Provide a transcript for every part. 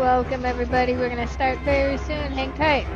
Welcome, everybody. We're going to start very soon. Hang tight.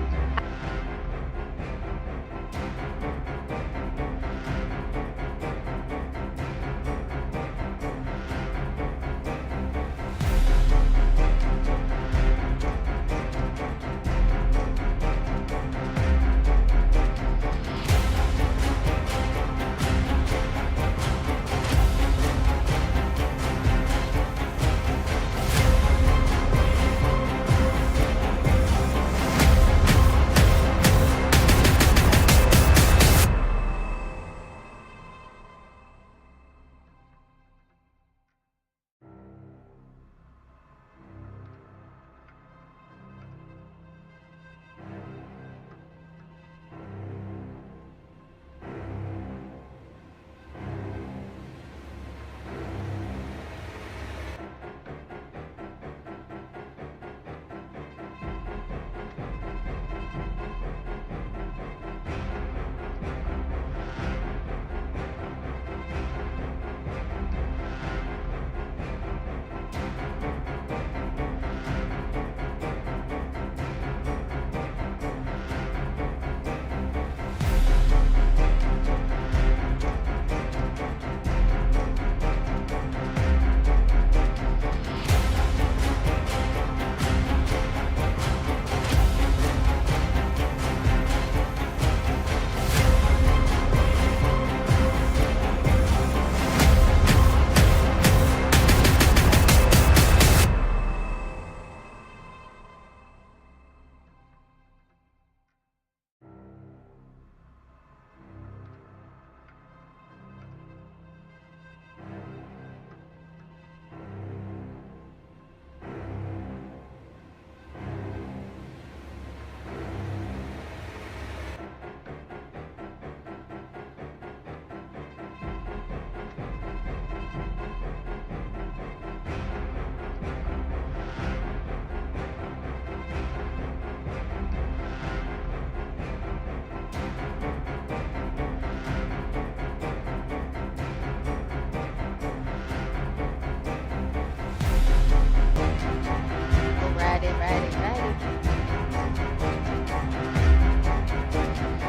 Righty.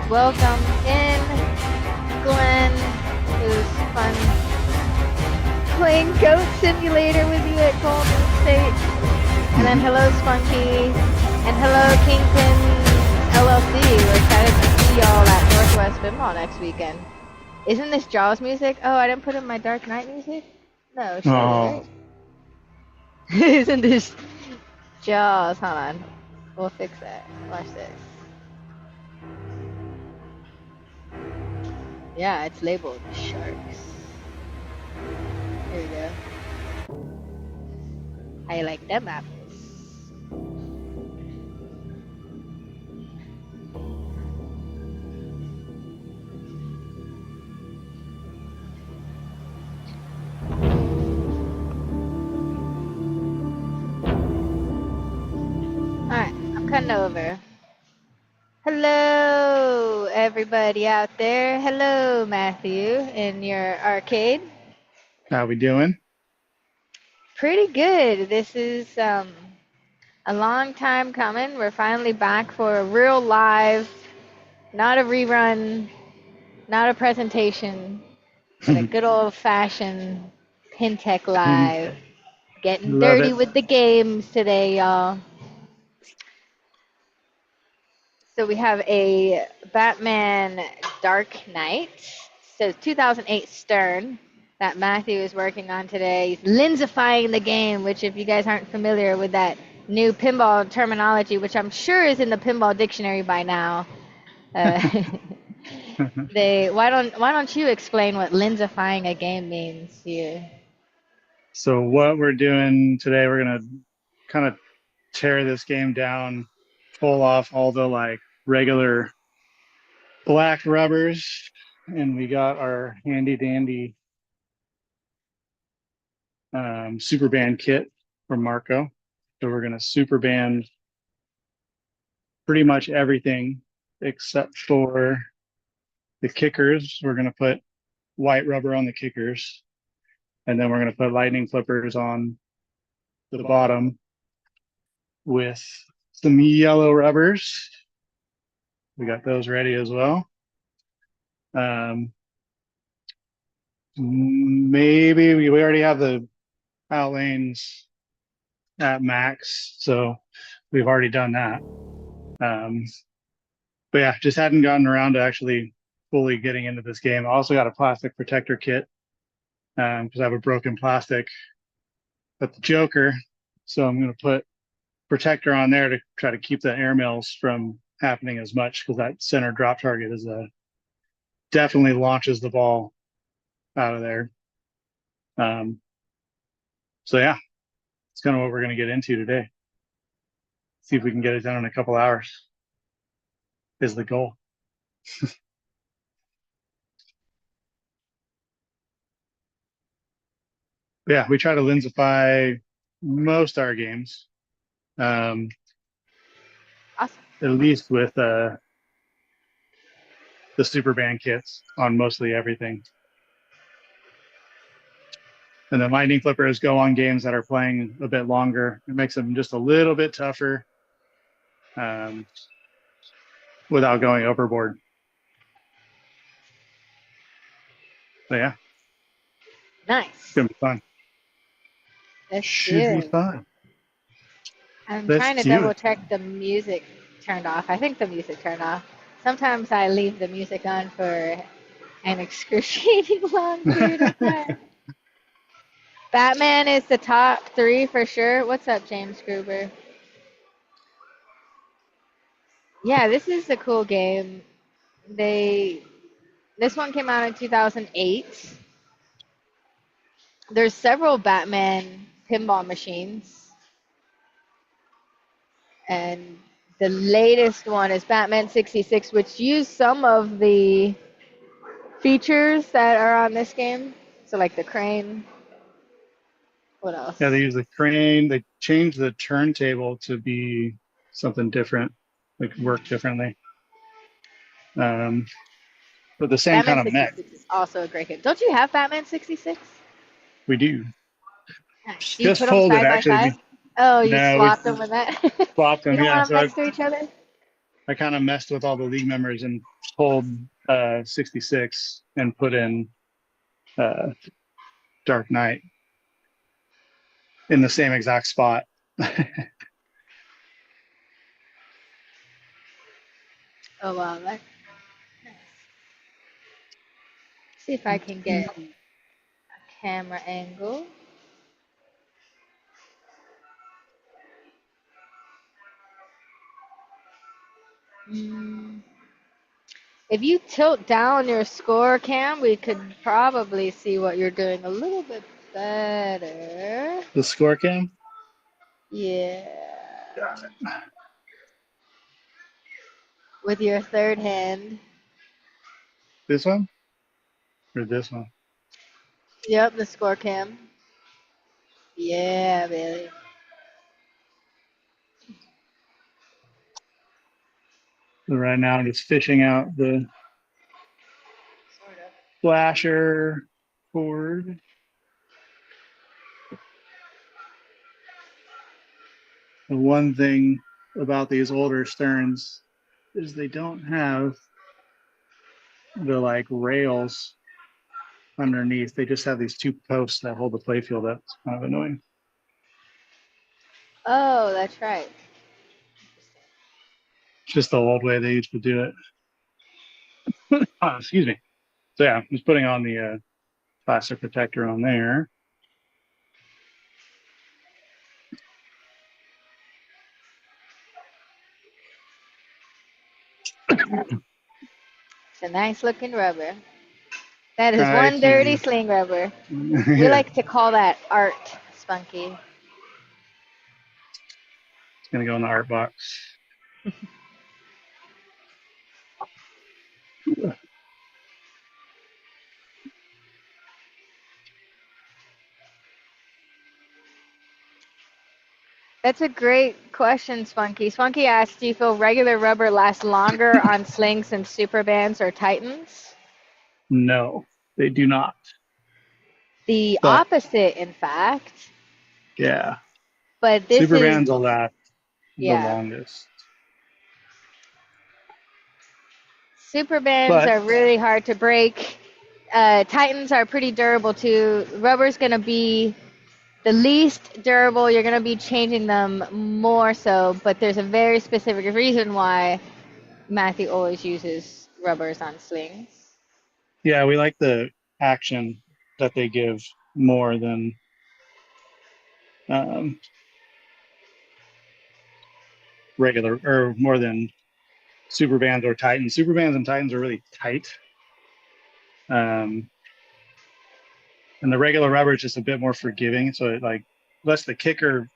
Welcome in, Glenn. It was fun playing Goat Simulator with you at Golden State. And then hello, Spunky. And hello, Kingpin LLC. We're excited to see y'all at Northwest Pinball next weekend. Isn't this Jaws music? Oh, I didn't put in my Dark Knight music? No, sure, right? Isn't this Jaws? Hold on. We'll fix that. Watch this. Yeah, it's labeled Sharks. There we go. How you like them apples? Alright, I'm cutting over. Hello, everybody out there. Hello, Matthew, in your arcade. How we doing? Pretty good. This is a long time coming. We're finally back for a real live, not a rerun, not a presentation, but a good old-fashioned PinTech live. Getting Love dirty it. with the games today, y'all. So we have a Batman Dark Knight. So 2008 Stern that Matthew is working on today. He's Lynns-ifying the game, which if you guys aren't familiar with that new pinball terminology, which I'm sure is in the pinball dictionary by now. Why don't you explain what Lynns-ifying a game means to you? So what we're doing today, we're gonna kind of tear this game down, pull off all the like regular black rubbers, and we got our handy dandy super band kit from Marco. So we're gonna super band pretty much everything except for the kickers. We're gonna put white rubber on the kickers, and then we're gonna put lightning flippers on the bottom. with some yellow rubbers. We got those ready as well. Maybe we already have the out lanes at max, so we've already done that. But yeah, just hadn't gotten around to actually fully getting into this game. I also got a plastic protector kit because I have a broken plastic at the Joker. So I'm going to put protector on there to try to keep the airmails from happening as much, because that center drop target is definitely launches the ball out of there. So yeah, it's kind of what we're going to get into today. See if we can get it done in a couple hours is the goal. Yeah, we try to Lynns-ify most our games, Awesome. at least with the super band kits on mostly everything. And then lightning flippers go on games that are playing a bit longer. It makes them just a little bit tougher without going overboard. So yeah, Nice. it's gonna be fun. Should be Should. fun. I'm Let's trying to do double it. check the music turned off. I think the music turned off. Sometimes I leave the music on for an excruciating long period of time. Batman is the top 3 for sure. What's up, James Gruber? Yeah, this is a cool game. This one came out in 2008. There's several Batman pinball machines, and the latest one is Batman 66, which used some of the features that are on this game. So like the crane. What else? Yeah, they use the crane. They changed the turntable to be something different, like work differently. But the same kind Batman of mech. 66 is also a great game. Don't you have Batman 66? We do. Nice. Do you Just put them folded side by actually. side? Oh, you No, we swapped them with that? swapped You them. don't Yeah, want them so next to each other? I kind of messed with all the league members and pulled 66 and put in uh, Dark Knight in the same exact spot. Oh, wow. That's nice. See if I can get a camera angle. Mm. If you tilt down your score cam, we could probably see what you're doing a little bit better. The score cam. Yeah. Got it. With your third hand. This one or this one? Yep, the score cam. Yeah, Bailey. So right now I'm just fishing out the Sort of. flasher cord. The one thing about these older Sterns is they don't have the like rails underneath. They just have these two posts that hold the playfield up. It's kind of annoying. Oh, that's right. It's just the old way they used to do it. Excuse me. So yeah, I'm just putting on the plastic protector on there. It's a nice looking rubber. That is Try one dirty to, sling rubber. We yeah, like to call that art, Spunky. it's gonna go in the art box. That's a great question, Spunky. Spunky asked, do you feel regular rubber lasts longer on slings than super bands or titans? No, they do not. The But opposite, in fact. yeah, But this super is bands will last. the Yeah. longest. Super bands But are really hard to break. Titans are pretty durable too. Rubber's gonna be the least durable. You're gonna be changing them more so, but there's a very specific reason why Matthew always uses rubbers on slings. yeah, we like the action that they give more than um, regular or more than super bands or Titans. Super bands and Titans are really tight. Um, and the regular rubber is just a bit more forgiving. So it like lets the kicker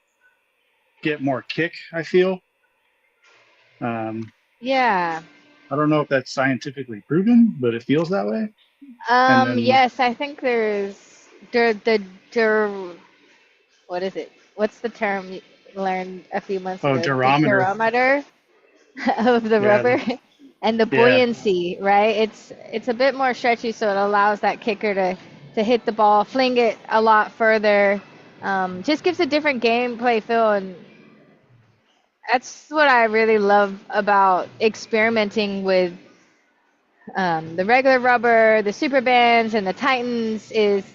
get more kick, I feel. Um, Yeah. I don't know if that's scientifically proven, but it feels that way. And then, Yes, I think there's dur what is it? What's the term you learned a few months oh, ago? The durometer. durometer of the Yeah, rubber and the yeah, buoyancy, right? It's a bit more stretchy, so it allows that kicker to hit the ball, fling it a lot further. Just gives a different gameplay feel, and that's what I really love about experimenting with the regular rubber, the super bands, and the Titans is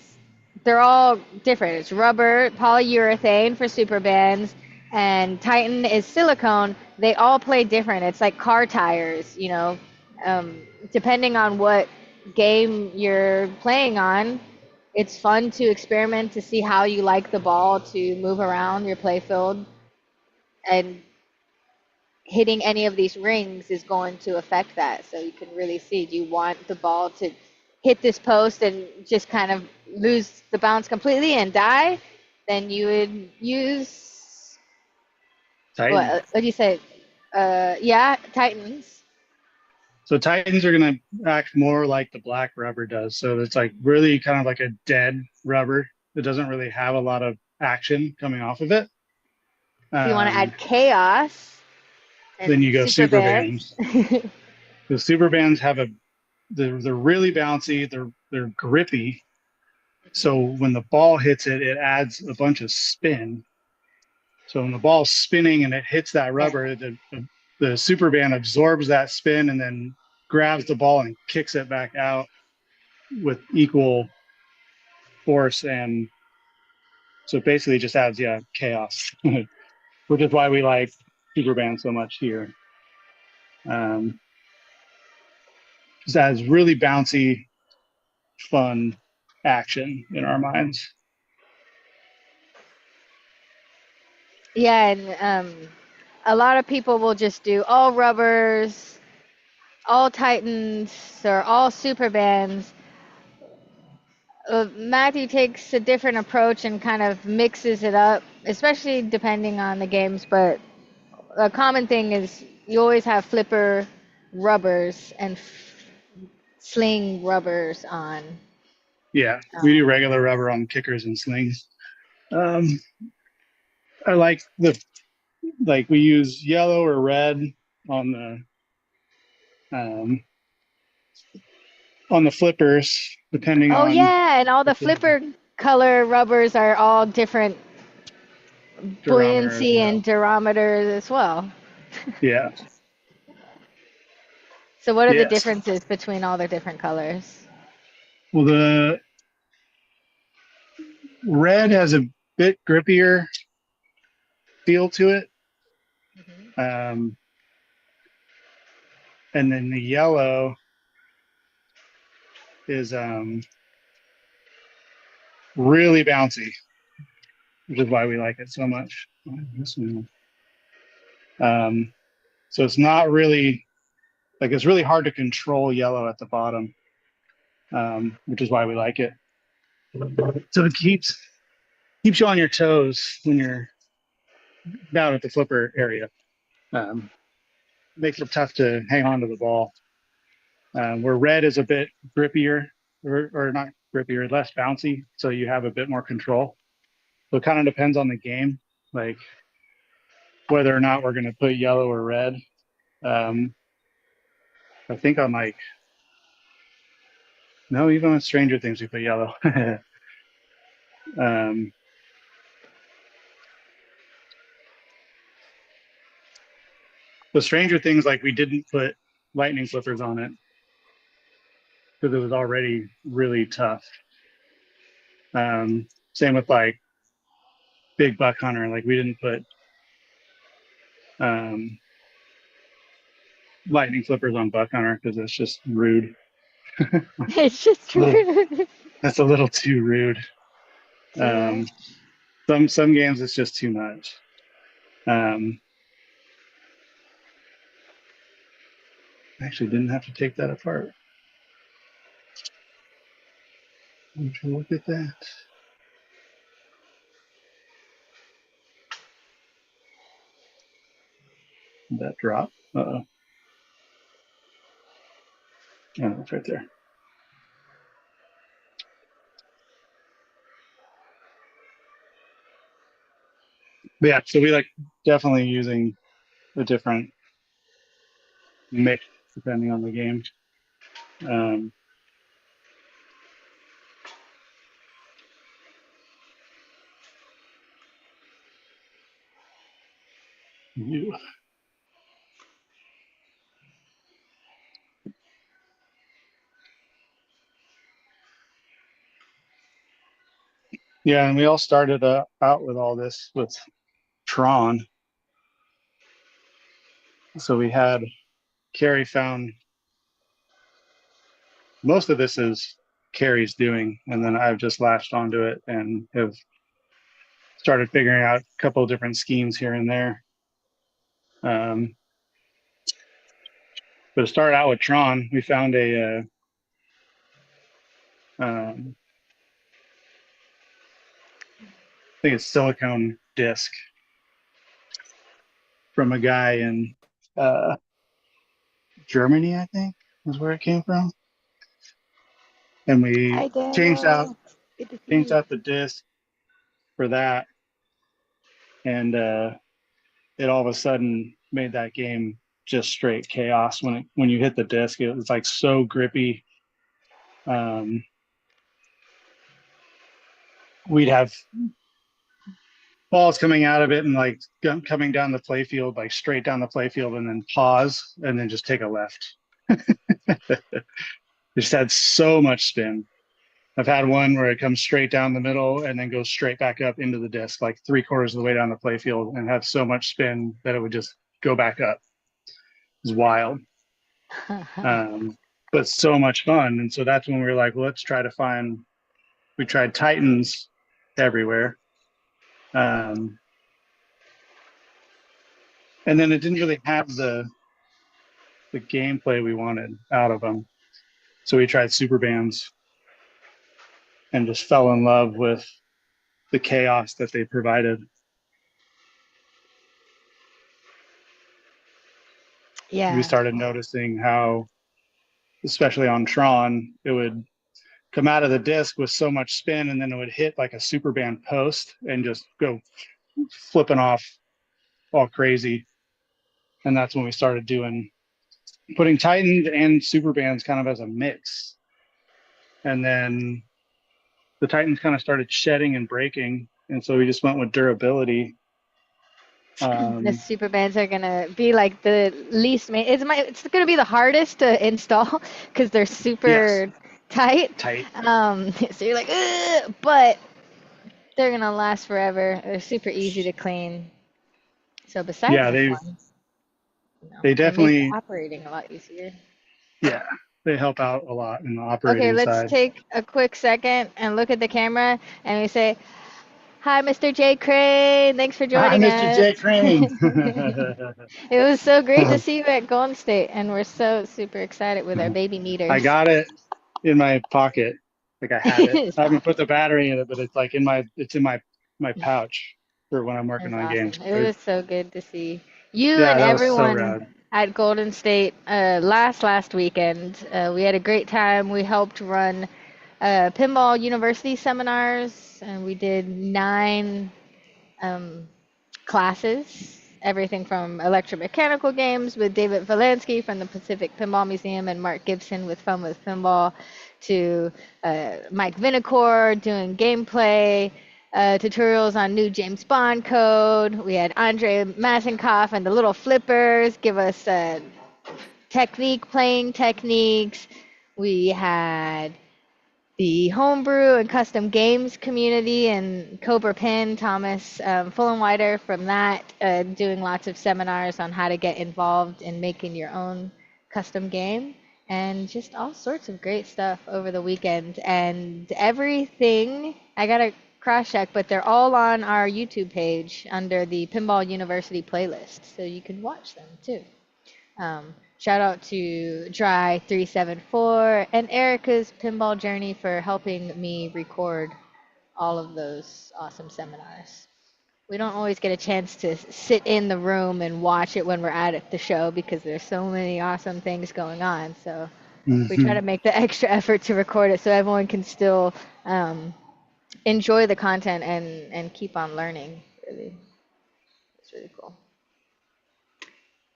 they're all different. It's rubber, polyurethane for super bands, and Titan is silicone. They all play different. It's like car tires, you know. Depending on what game you're playing on, it's fun to experiment to see how you like the ball to move around your play field, and hitting any of these rings is going to affect that. So you can really see, do you want the ball to hit this post and just kind of lose the bounce completely and die? Then you would use, Titans. what do you say? Yeah, Titans. So Titans are going to act more like the black rubber does. So it's like really kind of like a dead rubber. It doesn't really have a lot of action coming off of it. If you want to Um, add chaos then and you go super super bands. bands. The super bands have they're really bouncy. They're grippy. So when the ball hits it, it adds a bunch of spin. So when the ball's spinning and it hits that Yeah. rubber, the super band absorbs that spin and then grabs the ball and kicks it back out with equal force. And so it basically just adds, yeah, chaos, which is why we like super band so much here. Um, just adds really bouncy, fun action in our minds. Yeah, and a lot of people will just do all rubbers, all Titans, or all super bands. Matthew takes a different approach and kind of mixes it up, especially depending on the games. But a common thing is you always have flipper rubbers and sling rubbers on. Yeah, we do Um, regular rubber on kickers and slings. Um, I like we use yellow or red on um, on the flippers, depending oh on yeah, and all the flipper color rubbers are all different durometer as buoyancy well. and durometers as well. Yeah. So what are the Yes. differences between all the different colors? Well, the red has a bit grippier feel to it, Mhm. um, and then the yellow is really bouncy, which is why we like it so much. This one. Um, so it's not really like it's really hard to control yellow at the bottom, which is why we like it. So it keeps you on your toes when you're down at the flipper area. Um, Makes it tough to hang on to the ball. Where red is a bit grippier, or not grippier, less bouncy, so you have a bit more control. So it kind of depends on the game, like whether or not we're going to put yellow or red. Um, I think on like no, even on Stranger Things we put yellow. um, The Stranger Things, like we didn't put lightning flippers on it because it was already really tough. Same with like Big Buck Hunter, like we didn't put um, lightning flippers on Buck Hunter because it's just rude. It's just A little, rude. that's a little too rude. Too Um, much. some games it's just too much. Um, Actually didn't have to take that apart. Would you look at that? Did that drop? Uh-oh. Oh, it's right there. But yeah, so we like definitely using a different mix depending on the game. Um, you, yeah, and we all started out with all this with Tron. So we had Carrie found most of this is Carrie's doing, and then I've just latched onto it and have started figuring out a couple of different schemes here and there. Um, but to start out with Tron, we found um, I think it's silicone disc from a guy in uh, Germany, I think is where it came from. And we Hi, Daniel. Good to see changed you. out the disc for that, and it all of a sudden made that game just straight chaos when you hit the disc. It was like so grippy. Um, we'd have balls coming out of it and like coming down the playfield, like straight down the playfield, and then pause and then just take a left. Just had so much spin. I've had one where it comes straight down the middle and then goes straight back up into the disc, like 3/4 of the way down the playfield, and have so much spin that it would just go back up. It's wild, but so much fun. And so that's when we were like, well, let's try to find. We tried Titans everywhere, um, and then it didn't really have the gameplay we wanted out of them. So we tried super bands and just fell in love with the chaos that they provided. We Yeah. started noticing how, especially on Tron, it would come out of the disc with so much spin and then it would hit like a super band post and just go flipping off all crazy. And that's when we started putting Titans and super bands kind of as a mix. And then the Titans kind of started shedding and breaking. And so we just went with durability. The Um, super bands are gonna be like the least it's gonna be the hardest to install because they're yes, super tight. tight. So you're like, ugh, but they're gonna last forever. They're super easy to clean. So besides Yeah, the fun, they they make definitely, operating a lot easier. yeah, they help out a lot in the Okay, operating let's side. take a quick second and look at the camera and we say, hi, Mr. J. Crane. Thanks for Hi, joining Mr. us. J. Crane. It was so great to see you at Golden State, and we're so super excited with our baby I meters. got it in my pocket. Like I have it. It's I haven't put awesome. the battery in it, but it's like in my pouch for when I'm working It's on awesome. games. It was so good to see you Yeah, and that was so everyone rad. at Golden State last weekend. We had a great time. We helped run Pinball University seminars, and we did 9 um, classes, everything from electromechanical games with David Valansky from the Pacific Pinball Museum and Mark Gibson with Fun with Pinball, to Mike Vinacore doing gameplay, tutorials on new James Bond code. We had Andre Masinkoff and the little flippers give us playing techniques. We had the homebrew and custom games community and Cobra Pin, Thomas Fullenwider from that, doing lots of seminars on how to get involved in making your own custom game, and just all sorts of great stuff over the weekend. And everything, I gotta cross check, but they're all on our YouTube page under the Pinball University playlist, so you can watch them too. Shout out to Dry374 and Erica's Pinball Journey for helping me record all of those awesome seminars. We don't always get a chance to sit in the room and watch it when we're at the show because there's so many awesome things going on. So we try to make the extra effort to record it so everyone can still enjoy the content and keep on learning. Really, it's really cool.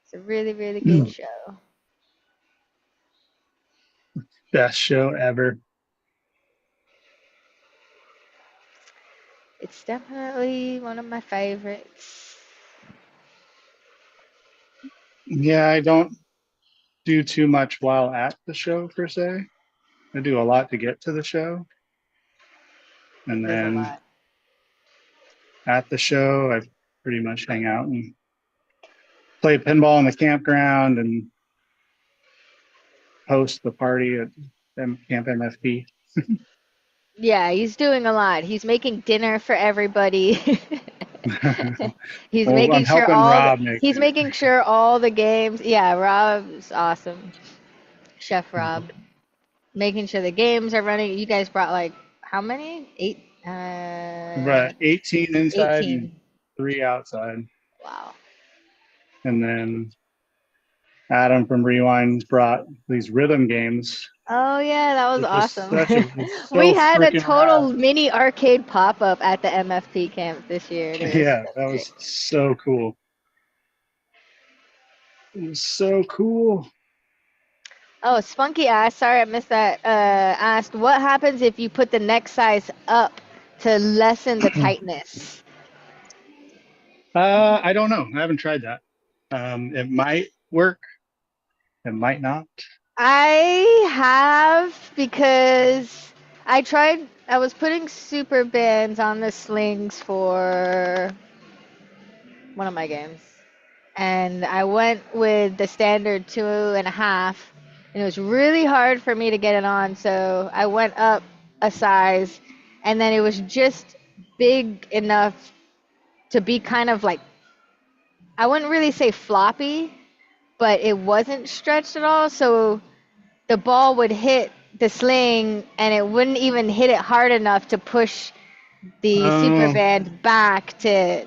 It's a really, really good show. Best show ever. It's definitely one of my favorites. Yeah, I don't do too much while at the show per se. I do a lot to get to the show. And There's a then lot. at the show, I pretty much hang out and play pinball in the campground and host the party at Camp MFP. Yeah, he's doing a lot. He's making dinner for everybody. He's Well, I'm making sure helping Rob make he's it. making sure all the games. Yeah, Rob's awesome. Chef Rob. Making sure the games are running. You guys brought like how many? 8 Right, 18 inside 18. and 3 outside. Wow. And then Adam from Rewind brought these rhythm games. Oh yeah, that was awesome. It's so We had a freaking total rad. mini arcade pop-up at the MFP camp this year. It was Yeah, so that great. was so cool. It was so cool. Oh, Spunky asked, sorry I missed that, asked, what happens if you put the neck size up to lessen the tightness? I don't know. I haven't tried that. It might work. It might not. I have, because I was putting super bands on the slings for one of my games. And I went with the standard 2.5, and it was really hard for me to get it on. So I went up a size, and then it was just big enough to be kind of like, I wouldn't really say floppy, but it wasn't stretched at all. So the ball would hit the sling, and it wouldn't even hit it hard enough to push the super Oh, band back to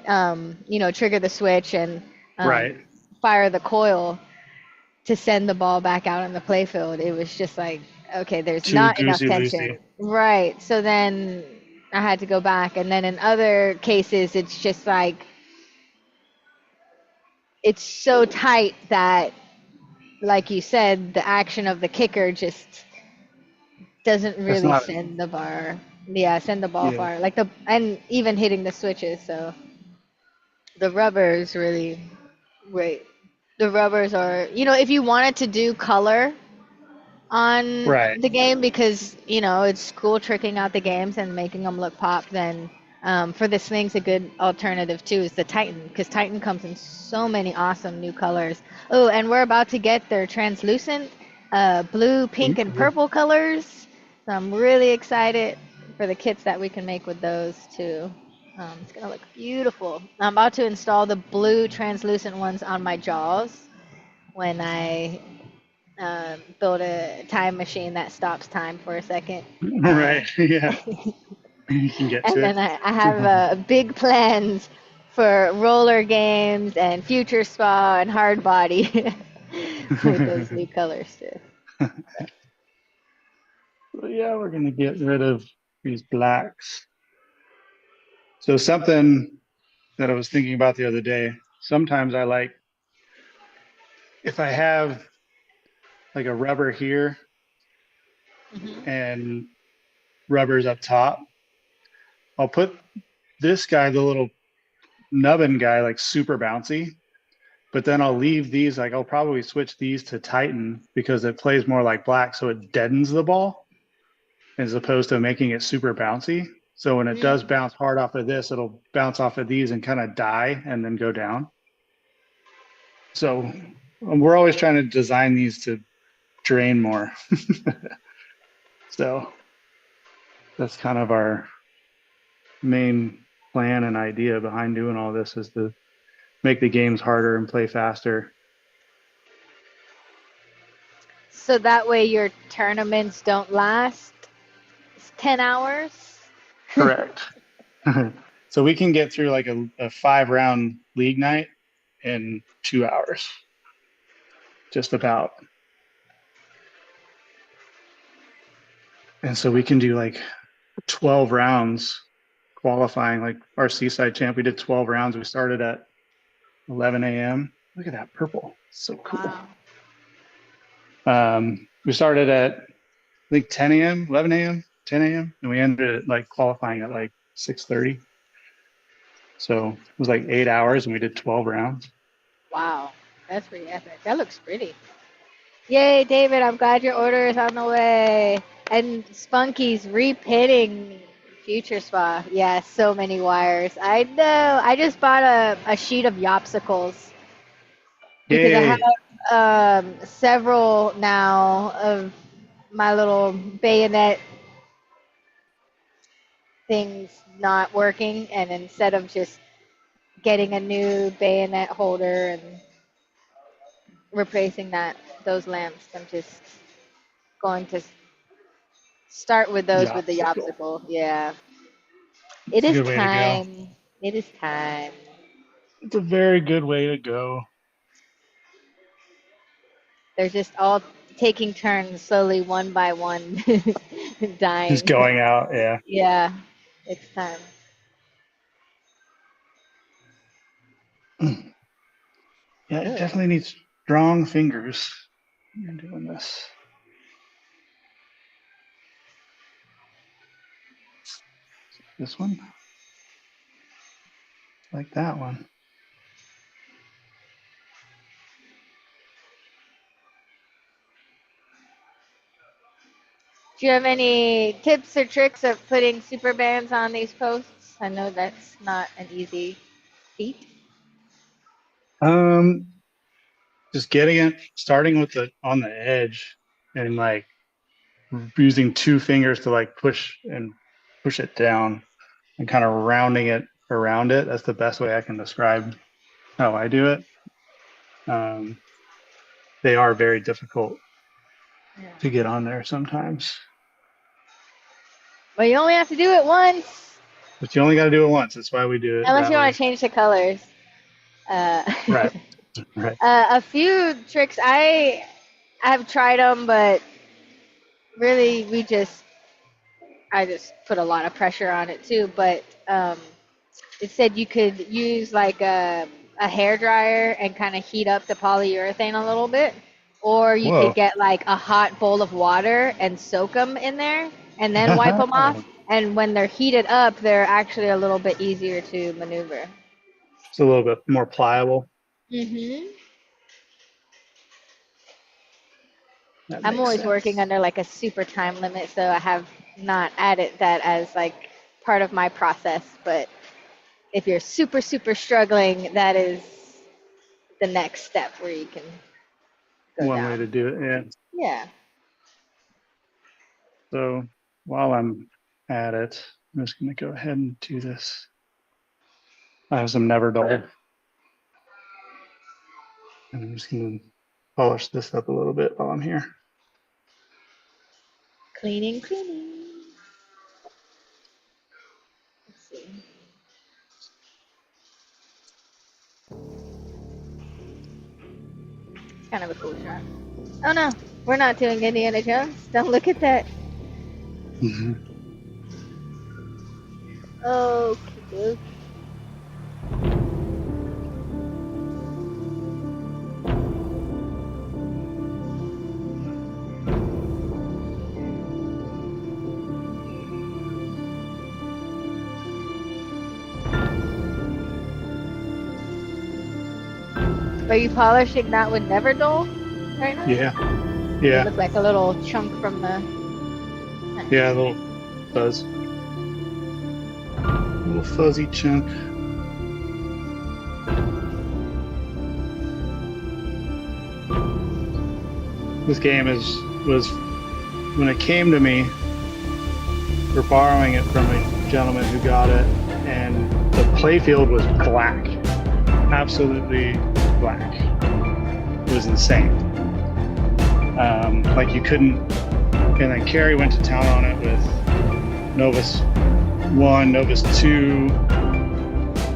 trigger the switch and right. fire the coil to send the ball back out on the playfield. It was just like, okay, there's Too not enough goosey tension. loosey. Right. So then I had to go back. And then in other cases, it's just like, it's so tight that, like you said, the action of the kicker just doesn't That's really not. send the bar. Yeah, send the ball Yeah. far. And even hitting the switches. So the rubbers really, great. The rubbers are, if you wanted to do color on Right. the game because, it's cool tricking out the games and making them look pop, then for the slings, a good alternative too is the Titan, because Titan comes in so many awesome new colors. Oh, and we're about to get their translucent blue, pink, and Ooh. purple colors. So I'm really excited for the kits that we can make with those too. It's gonna look beautiful. I'm about to install the blue translucent ones on my jaws when I build a time machine that stops time for a second. Right. Yeah. You can get And to then it. I have big plans for roller games and future spa and hard body with those new colors too. So yeah, we're gonna get rid of these blacks. So something that I was thinking about the other day, sometimes I like if I have like a rubber here Hmm. and rubbers up top, I'll put this guy, the little nubbin guy, like super bouncy. But then I'll leave these, like I'll probably switch these to Titan because it plays more like black, so it deadens the ball as opposed to making it super bouncy. So when it does bounce hard off of this, it'll bounce off of these and kind of die and then go down. So we're always trying to design these to drain more. So that's kind of our main plan and idea behind doing all this, is to make the games harder and play faster. So that way your tournaments don't last 10 hours? Correct. So we can get through like a 5-round league night in 2 hours. Just about. And so we can do like 12 rounds qualifying. Like our Seaside Champ, we did 12 rounds. We started at 11 a.m. Look at that purple. So cool. Wow. We started at, I think, 10 a.m., 11 a.m., 10 a.m. And we ended at like qualifying at like 6:30. So it was like 8 hours and we did 12 rounds. Wow. That's pretty epic. That looks pretty. Yay, David. I'm glad your order is on the way. And Spunky's repitting Future Spa. Yeah, so many wires. I know. I just bought a sheet of Yopsicles. Because Yay. I have several now of my little bayonet things not working. And instead of just getting a new bayonet holder and replacing those lamps, I'm just going to start with those with the Yopsicle. Yeah. It is time. It is time. It's a very good way to go. They're just all taking turns slowly, one by one, dying. Just going out, yeah. Yeah. It's time. Yeah, it definitely needs strong fingers. You're doing this. This one? Like that one. Do you have any tips or tricks of putting super bands on these posts? I know that's not an easy feat. Just getting it, starting with on the edge and like using 2 fingers to like push it down and kind of rounding it around it. That's the best way I can describe how I do it. They are very difficult to get on there sometimes. But you only have to do it once. But you only got to do it once. That's why we do it. Unless you want to change the colors. Right. Right. A few tricks, I have tried them, but really I just put a lot of pressure on it too. But it said you could use like a hair dryer and kind of heat up the polyurethane a little bit. Or you could get like a hot bowl of water and soak them in there and then wipe them off. And when they're heated up, they're actually a little bit easier to maneuver. It's a little bit more pliable. Mm-hmm. I'm always working under like a super time limit, so I have not added that as like part of my process. But if you're super, super struggling, that is the next step where you can go One down. way to do it, yeah. Yeah. So while I'm at it, I'm just going to go ahead and do this. I have some Never Dull. And I'm just going to polish this up a little bit while I'm here. Cleaning. Let's see. It's kind of a cool shot. Oh no, we're not doing Indiana Jones. Don't look at that. Okay. Are you polishing that with Never Dull right now? Yeah, They yeah, look like a little chunk from the. Nice. yeah. A little fuzz, little fuzzy chunk. This game was when it came to me for borrowing it from a gentleman who got it, and the playfield was black, absolutely black. It was insane. Like you couldn't. And then Carrie went to town on it with Novus 1, Novus 2,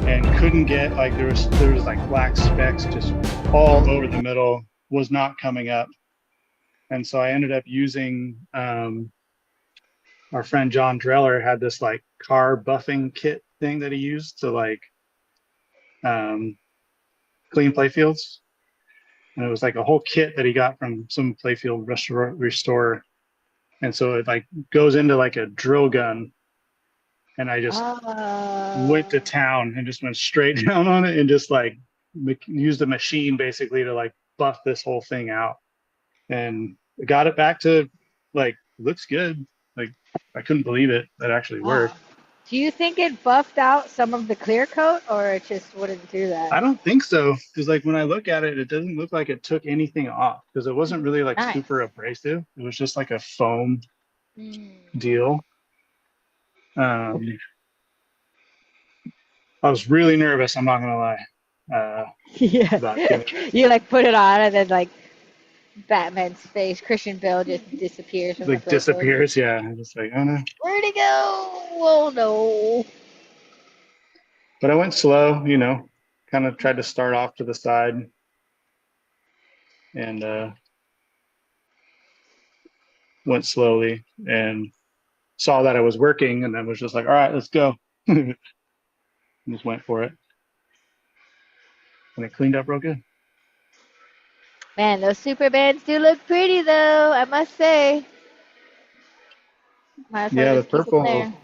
and couldn't get like there was like black specks just all over the middle, was not coming up. And so I ended up using our friend John Dreller had this like car buffing kit thing that he used to like um, clean playfields. And it was like a whole kit that he got from some playfield restorer. And so it like goes into like a drill gun. And I just went to Oh. town and just went straight down on it and just like used a machine basically to like buff this whole thing out. And got it back to like looks good. Like I couldn't believe it. That actually Wow. worked. Do you think it buffed out some of the clear coat, or it just wouldn't do I that? don't think so because like when I look at it, it doesn't look like it took anything off because it wasn't really like Nice. super abrasive. It was just like a foam Mm. deal. Um, I was really nervous. I'm not gonna lie Yeah. about getting it. You like put it on and then like Batman's face, Christian Bale just disappears from the Like clipboard. disappears. Yeah, I'm just like oh no. Where'd he go? Oh no. But I went slow. Kind of tried to start off to the side and went slowly and saw that I was working and then was just like, all right, let's go. Just went for it and it cleaned up real good. Man, those super bands do look pretty though, I must say. Might as well Yeah, the just keep them purple's there.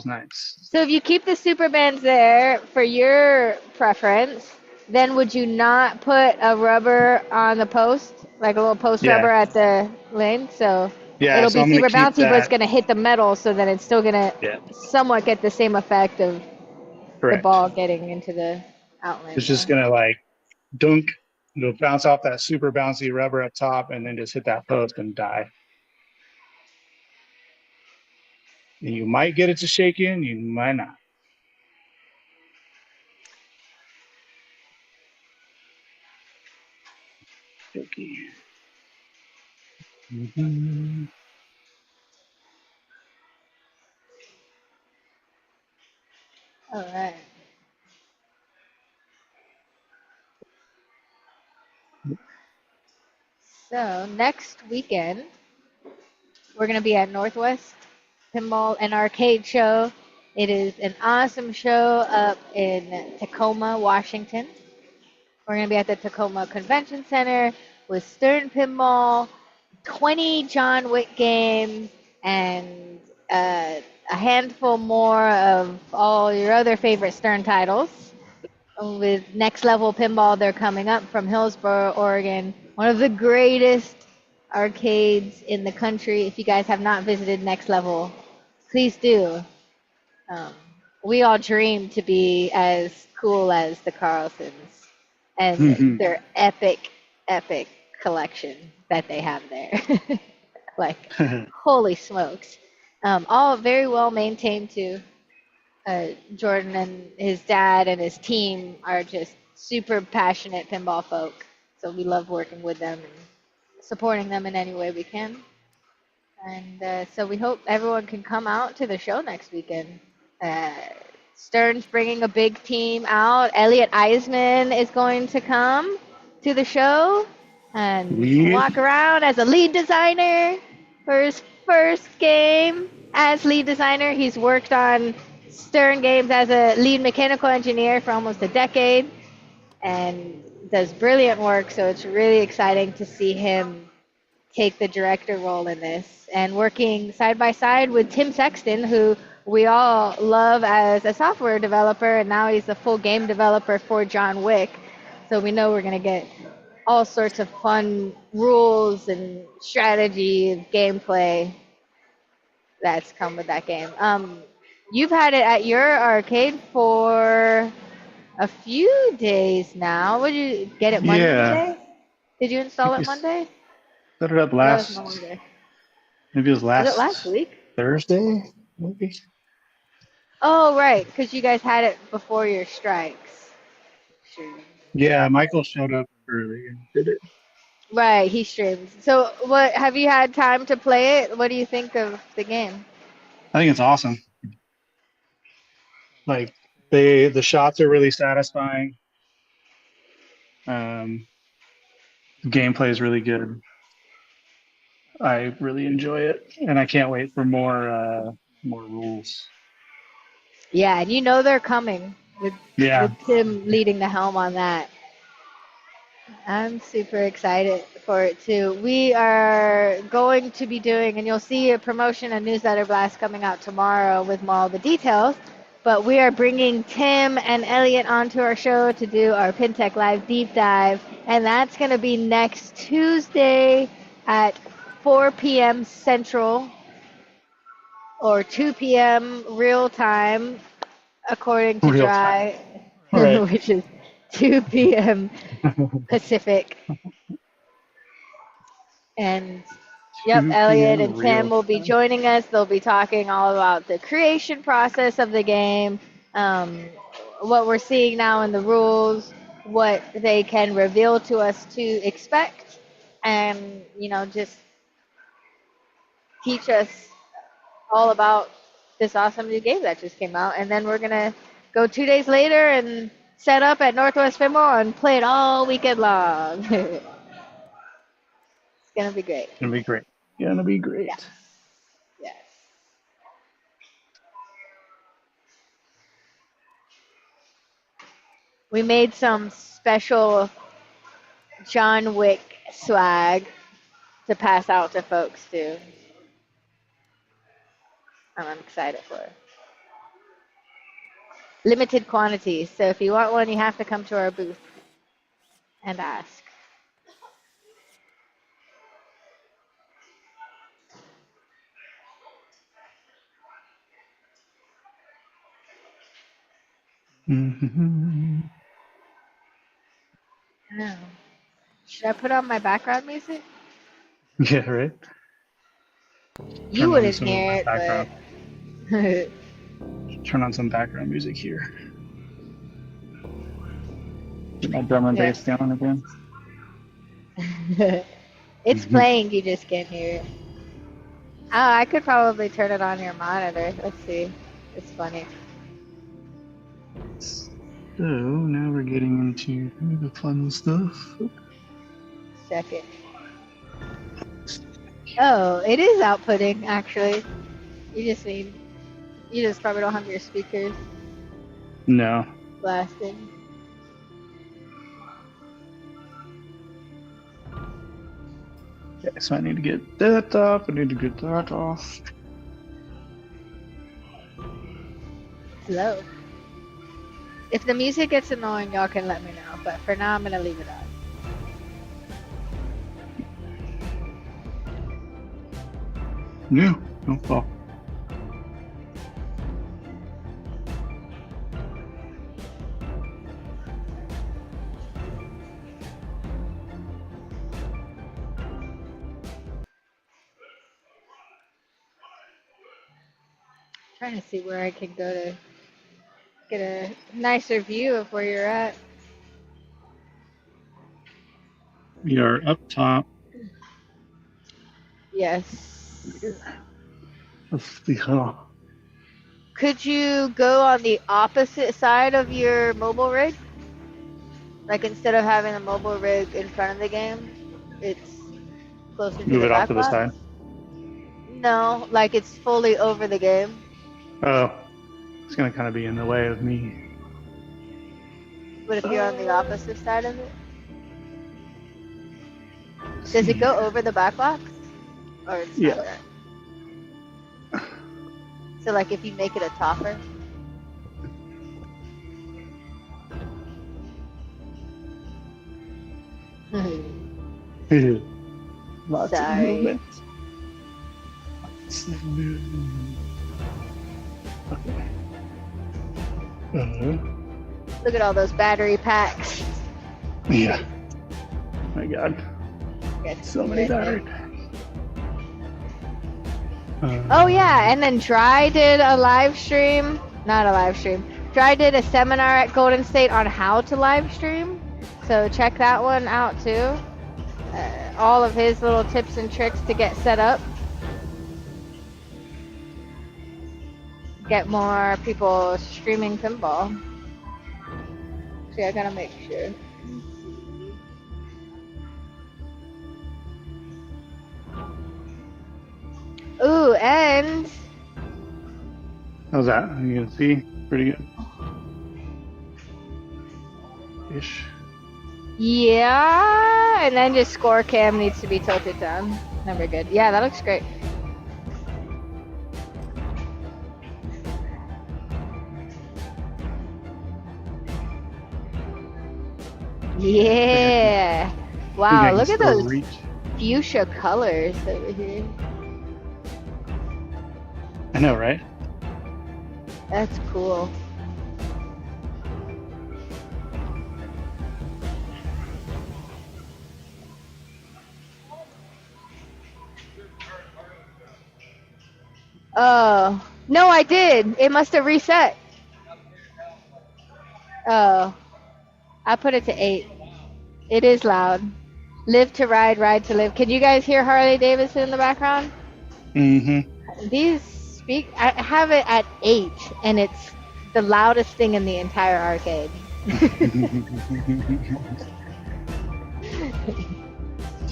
nice. So if you keep the super bands there for your preference, then would you not put a rubber on the post, like a little post rubber Yeah, at the lane? So yeah. it'll So be I'm gonna super keep bouncy, but it's that. gonna hit the metal, so then it's still gonna Yeah, somewhat get the same effect of the correct. ball getting into the outland It's just there. gonna like dunk. It'll bounce off that super bouncy rubber up top and then just hit that post and die. And you might get it to shake in, you might not. Shaky. Mm-hmm. All right. So next weekend we're gonna be at Northwest Pinball and Arcade Show. It is an awesome show up in Tacoma, Washington. We're going to be at the Tacoma Convention Center with Stern Pinball, 20 John Wick games, and a handful more of all your other favorite Stern titles. With Next Level Pinball, they're coming up from Hillsboro, Oregon. One of the greatest arcades in the country. If you guys have not visited Next Level, please do. Um, we all dream to be as cool as the Carlsons and their epic collection that they have there. Like, holy smokes. All very well maintained too. Jordan and his dad and his team are just super passionate pinball folk. So we love working with them and supporting them in any way we can. And so we hope everyone can come out to the show next weekend. Uh, Stern's bringing a big team out. Elliot Eisman is going to come to the show and Sweet. walk around as a lead designer for his first game as lead designer. He's worked on Stern games as a lead mechanical engineer for almost a decade and does brilliant work. So it's really exciting to see him take the director role in this and working side by side with Tim Sexton, who we all love as a software developer, and now he's a full game developer for John Wick. So we know we're gonna get all sorts of fun rules and strategy, gameplay that's come with that game. You've had it at your arcade for a few days now. What did you get it Yeah, Monday? Did you I install think it we Monday? set it up Or that was last, Monday. maybe it was Was it last last week? Thursday, maybe. Oh, right, because you guys had it before your strikes. Sure. Yeah, Michael showed up early and did it. Right, he streams. So, what have you had time to play it? What do you think of the game? I think it's awesome. Like the shots are really satisfying. Um, the gameplay is really good. I really enjoy it, and I can't wait for more rules. Yeah, and you know they're coming with Yeah, Tim leading the helm on that. I'm super excited for it too. We are going to be doing, and you'll see a promotion, a newsletter blast coming out tomorrow with all the details. But we are bringing Tim and Elliot onto our show to do our PinTech Live deep dive, and that's going to be next Tuesday at 4 p.m. Central or 2 p.m. real time, according to real time. Dry, Right. which is 2 p.m. Pacific. And yep, 2 Elliot p.m. and Tim real will be time. joining us. They'll be talking all about the creation process of the game, um, what we're seeing now in the rules, what they can reveal to us to expect, and just teach us all about this awesome new game that just came out. And then we're gonna go 2 days later and set up at Northwest Pinball and play it all weekend long. It's gonna be great. Gonna be great. Gonna be Yes. great. Yes. We made some special John Wick swag to pass out to folks too. I'm excited for it. Limited quantities, so if you want one, you have to come to our booth and ask. Mhm. No. Should I put on my background music? Yeah, right. You Turn on wouldn't some of hear my it, background. but Turn on some background music here. Get my drum and yeah. bass down again. It's Mhm. playing, you just can't hear it. Oh, I could probably turn it on your monitor. Let's see. It's funny. So now we're getting into the fun stuff. Check it. Oh, it is outputting actually. You just probably don't have your speakers No. blasting. Okay, so I need to get that off. I need to get that off. Slow. If the music gets annoying, y'all can let me know. But for now, I'm gonna leave it on. No, don't fall. Trying to see where I can go to get a nicer view of where you're at. We are up top Yes. of the hall. Could you go on the opposite side of your mobile rig? Like instead of having the mobile rig in front of the game, it's closer to Move the it off back to the box? side. No, like it's fully over the game. Oh, it's gonna kind of be in the way of me. But if you're on the opposite side of it, Let's does see it go here. over the back box? Or it's not Yeah. that? So like if you make it a topper. Lots Sorry. of movement. Lots of movement. Okay. Look at all those battery packs. Yeah. My God. Good. So many battery packs. Oh yeah, and then Dry did a live stream. Not a live stream. Dry did a seminar at Golden State on how to live stream. So check that one out too. All of his little tips and tricks to get set up. Get more people streaming pinball. See, I gotta make sure. Ooh, and How's that? You can see pretty good. Ish. yeah, and then just score cam needs to be tilted down. Then we're good. Yeah, that looks great. Yeah. Wow, look at those fuchsia colors over here. I know, right? That's cool. Oh, no, I did. It must have reset. Oh, I put it to 8. It is loud. Live to ride, ride to live. Can you guys hear Harley Davidson in the background? Mm-hmm. I have it at 8, and it's the loudest thing in the entire arcade.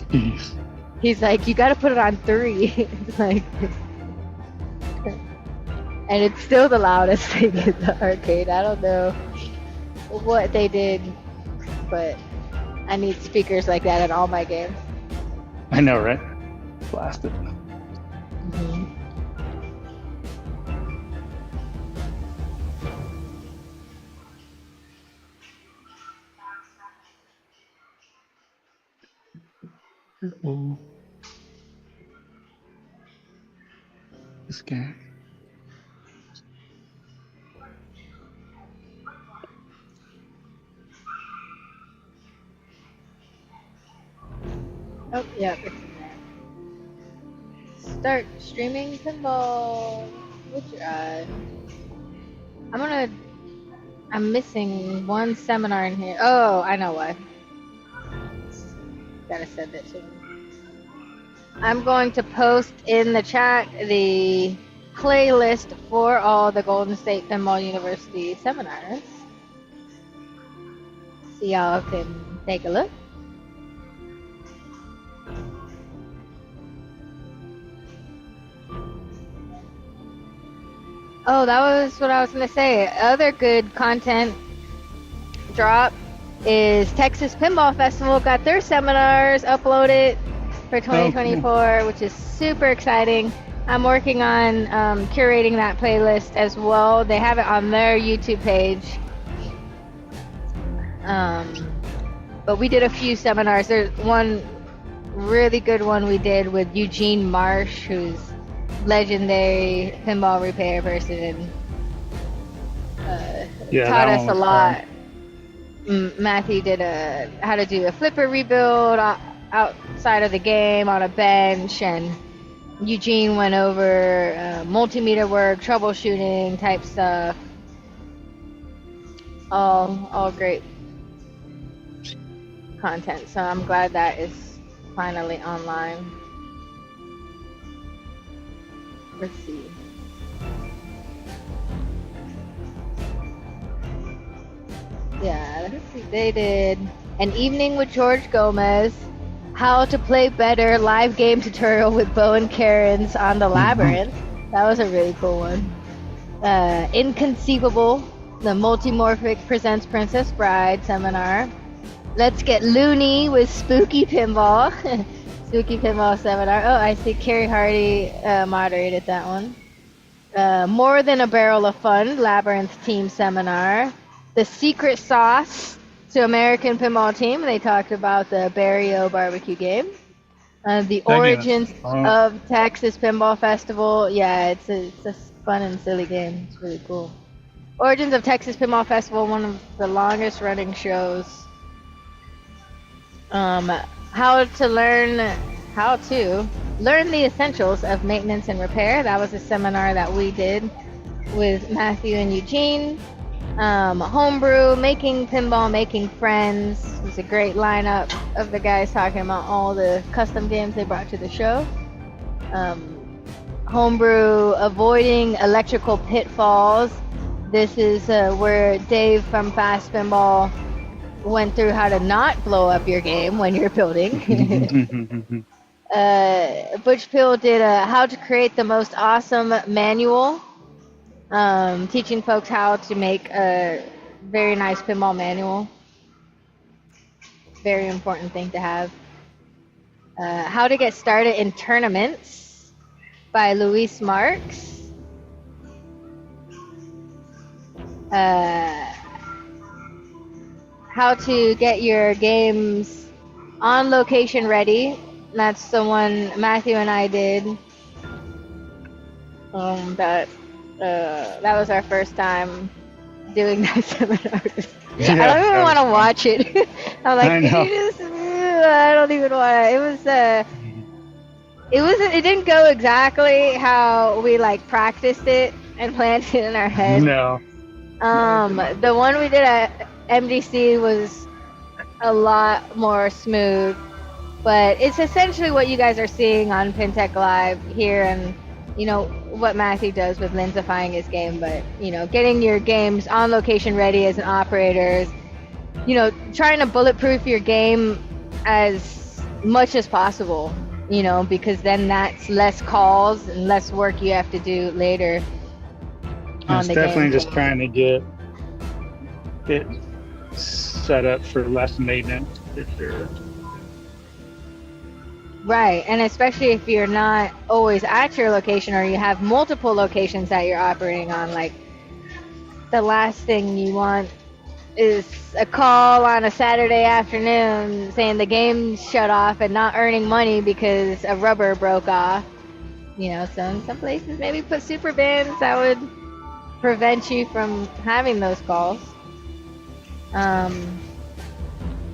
Jeez. He's like, you gotta put it on 3. It's like, and it's still the loudest thing in the arcade. I don't know what they did, but I need speakers like that in all my games. I know, right? Blast it. Mm-hmm. This guy. Oh, yeah. It's in there. Start streaming pinball with Dry. I'm missing one seminar in here. Oh, I know why. Gotta send it to him. I'm going to post in the chat the playlist for all the Golden State Pinball University seminars. So y'all can take a look. Oh, that was what I was going to say. Other good content drop is Texas Pinball Festival got their seminars uploaded for 2024, which is super exciting. I'm working on curating that playlist as well. They have it on their YouTube page. But we did a few seminars. There's one really good one we did with Eugene Marsh, who's legendary pinball repair person, taught us a lot. Matthew did how to do a flipper rebuild outside of the game on a bench, and Eugene went over multimeter work, troubleshooting type stuff. All great content. So I'm glad that is finally online. Let's see. Yeah, let's see. They did an evening with George Gomez, how to play better live game tutorial with Bo and Karen's on the Labyrinth. That was a really cool one. Inconceivable, the Multimorphic Presents Princess Bride seminar. Let's get loony with Spooky Pinball. Spooky Pinball seminar. Oh, I see Carrie Hardy moderated that one. More Than a Barrel of Fun, Labyrinth Team Seminar. The Secret Sauce to American Pinball Team. They talked about the Barrio barbecue game. The That game is Origins fun. of Texas Pinball Festival. Yeah, it's a fun and silly game. It's really cool. Origins of Texas Pinball Festival, one of the longest running shows. How to learn the essentials of maintenance and repair. That was a seminar that we did with Matthew and Eugene. Homebrew, making pinball, making friends. It was a great lineup of the guys talking about all the custom games they brought to the show. Homebrew, avoiding electrical pitfalls. This is where Dave from Fast Pinball went through how to not blow up your game when you're building. Butch Pill did how to create the most awesome manual, teaching folks how to make a very nice pinball manual. Very important thing to have. How to get started in tournaments by Luis Marks. How to get your games on location ready. That's the one Matthew and I did. That was our first time doing that seminar. Yeah, I don't even want to watch it. I'm like, I can know. you just? I don't even want to. It didn't go exactly how we like practiced it and planned it in our head. No. The one we did at MDC was a lot more smooth, but it's essentially what you guys are seeing on PinTech Live here, and you know what Matthew does with Lynns-ifying his game. But you know, getting your games on location ready as an operator is, you know, trying to bulletproof your game as much as possible. You know, because then that's less calls and less work you have to do later. It's definitely just trying to get it set up for less maintenance for sure. Right, and especially if you're not always at your location or you have multiple locations that you're operating on, like the last thing you want is a call on a Saturday afternoon saying the game's shut off and not earning money because a rubber broke off. You know, so in some places maybe put super bands that would prevent you from having those calls.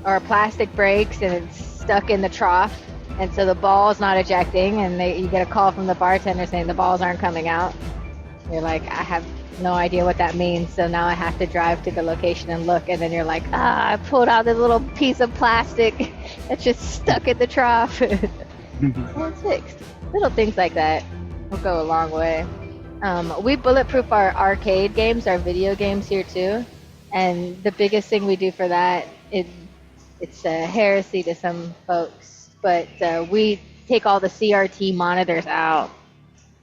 Or plastic breaks and it's stuck in the trough, and so the ball's not ejecting, and you get a call from the bartender saying the balls aren't coming out. You're like, I have no idea what that means, so now I have to drive to the location and look, and then you're like, I pulled out this little piece of plastic that's just stuck in the trough. Well, it's fixed. Little things like that will go a long way. We bulletproof our arcade games, our video games here too, and the biggest thing we do for that, it's a heresy to some folks, but we take all the CRT monitors out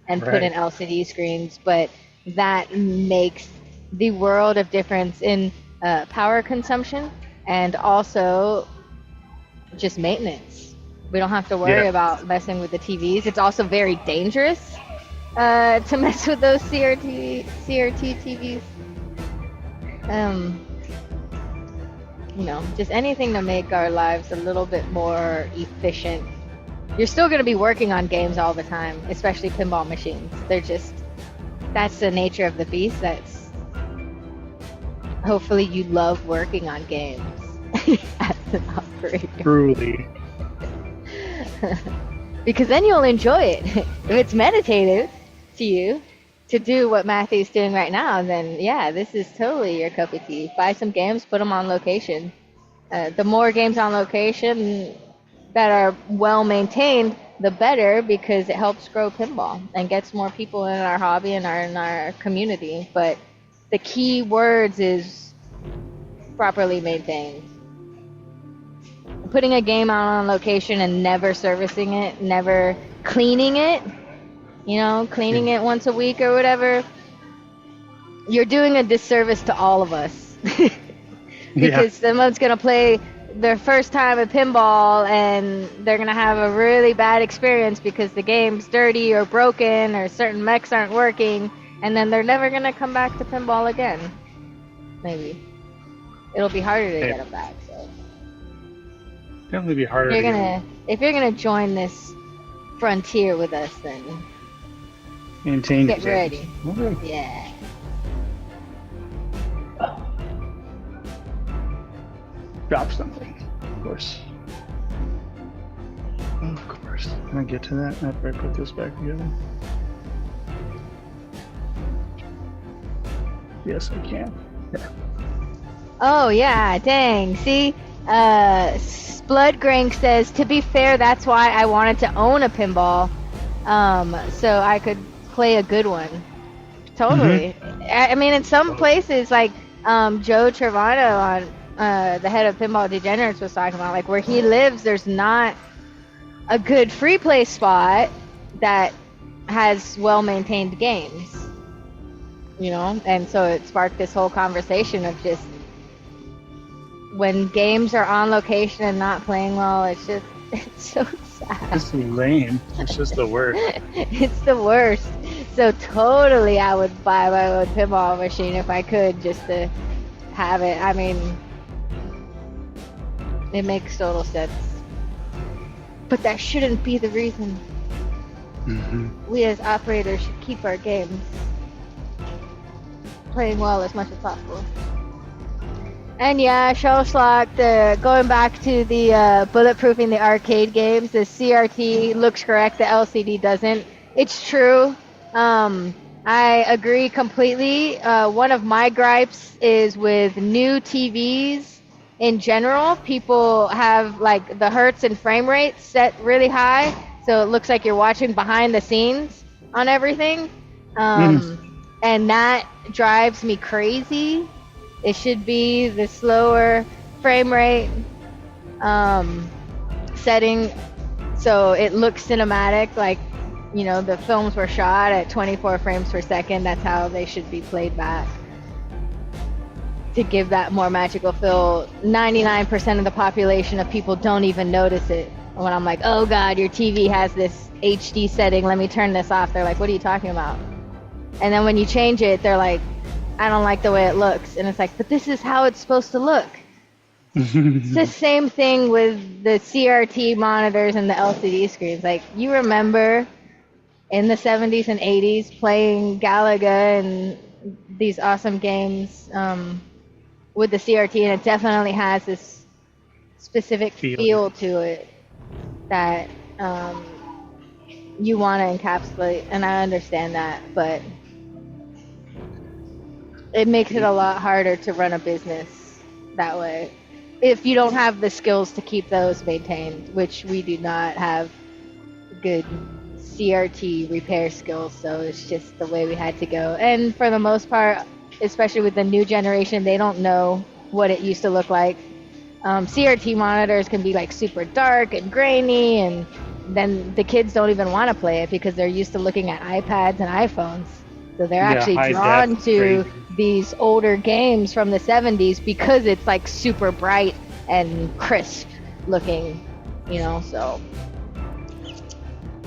and put in LCD screens, but that makes the world of difference in power consumption and also just maintenance. We don't have to worry about messing with the TVs. It's also very dangerous to mess with those CRT TVs. You know, just anything to make our lives a little bit more efficient. You're still going to be working on games all the time, especially pinball machines. That's the nature of the beast. That's hopefully you love working on games as an operator. Truly. Because then you'll enjoy it. If it's meditative to you to do what Matthew's doing right now, then yeah, this is totally your cup of tea. Buy some games, put them on location. The more games on location that are well maintained, the better, because it helps grow pinball and gets more people in our hobby and in our community. But the key words is properly maintained. Putting a game out on location and never servicing it, never cleaning it, you know, cleaning it once a week or whatever, you're doing a disservice to all of us. Because someone's going to play their first time at pinball and they're going to have a really bad experience because the game's dirty or broken or certain mechs aren't working, and then they're never gonna come back to pinball again. Maybe it'll be harder to get them back. So Definitely be harder. if you're gonna join this frontier with us, then maintain. Get ready. Okay. Yeah. Drop something, of course. Of course. Can I get to that after I put this back together? Yes, I can. Yeah. Oh yeah, dang. See, Bloodgrank says, to be fair, that's why I wanted to own a pinball, so I could play a good one. Totally. I mean, in some places, like Joe Trevano on the head of Pinball Degenerates was talking about, like where he lives, there's not a good free play spot that has well-maintained games. You know, and so it sparked this whole conversation of just when games are on location and not playing well, it's so sad. It's lame. It's just the worst. It's the worst. So totally I would buy my own pinball machine if I could, just to have it. I mean, it makes total sense. But that shouldn't be the reason. We as operators should keep our games playing well as much as possible. And yeah, Shellslock, going back to the bulletproofing the arcade games, the CRT looks correct, the LCD doesn't. It's true. I agree completely. One of my gripes is with new TVs in general. People have like the hertz and frame rate set really high, so it looks like you're watching behind the scenes on everything. And that drives me crazy. It should be the slower frame rate setting, so it looks cinematic, like, you know, the films were shot at 24 frames per second. That's how they should be played back, to give that more magical feel. 99% of the population of people don't even notice it. When I'm like, oh god, your TV has this HD setting, let me turn this off, they're like, what are you talking about? And then when you change it, they're like, I don't like the way it looks. And it's like, but this is how it's supposed to look. It's the same thing with the CRT monitors and the LCD screens. Like, you remember in the 70s and 80s playing Galaga and these awesome games with the CRT, and it definitely has this specific feel to it that you want to encapsulate, and I understand that, but it makes it a lot harder to run a business that way if you don't have the skills to keep those maintained, which we do not have good CRT repair skills, so it's just the way we had to go. And for the most part, especially with the new generation, they don't know what it used to look like. CRT monitors can be like super dark and grainy, and then the kids don't even want to play it because they're used to looking at iPads and iPhones. So they're actually drawn to these older games from the 70s because it's like super bright and crisp looking, you know, so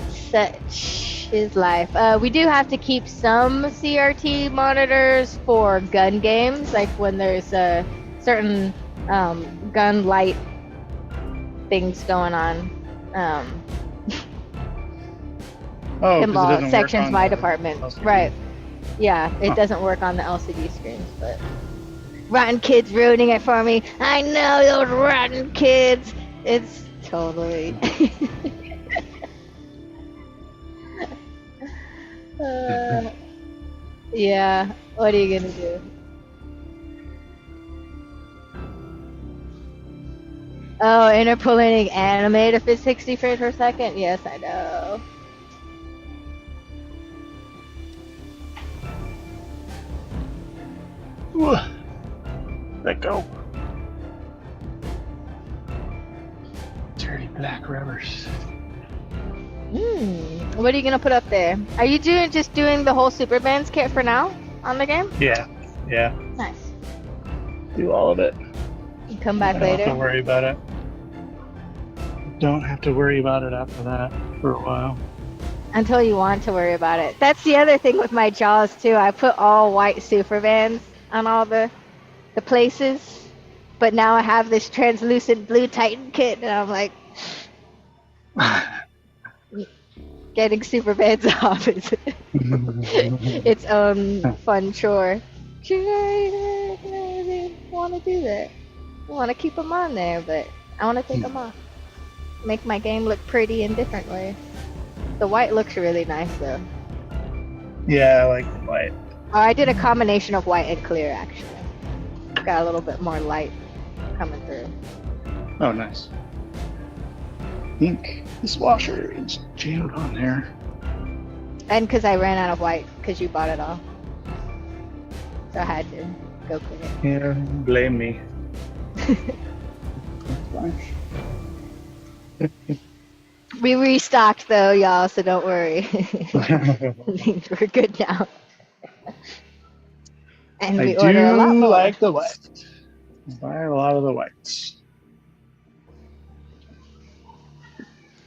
such is life. We do have to keep some CRT monitors for gun games, like when there's a certain gun light things going on. Pinball sections my department. Right. Yeah, it doesn't work on the LCD screens, but rotten kids ruining it for me. I know those rotten kids. It's totally. Yeah, what are you gonna do? Oh, interpolating anime to 60 frames per second? Yes, I know. Let go. Dirty black rubbers. What are you gonna put up there? Are you just doing the whole Super Bands kit for now on the game? Yeah. Nice. Do all of it. You come back later. Don't have to worry about it. Don't have to worry about it after that for a while. until you want to worry about it. That's the other thing with my jaws too. I put all white super bands on all the places, but now I have this translucent blue Titan kit, and I'm like, getting super bands off is its own fun chore. I want to do that. I want to keep them on there, but I want to take them off. Make my game look pretty in different ways. The white looks really nice though. Yeah, I like the white. Oh, I did a combination of white and clear actually. Got a little bit more light coming through. Oh, nice. I think this washer is jammed on there. And because I ran out of white, because you bought it all. So I had to go clean it. Yeah, blame me. That's fine. We restocked though, y'all, so don't worry. We're good now. And we order a lot more. I do like the white. I buy a lot of the whites.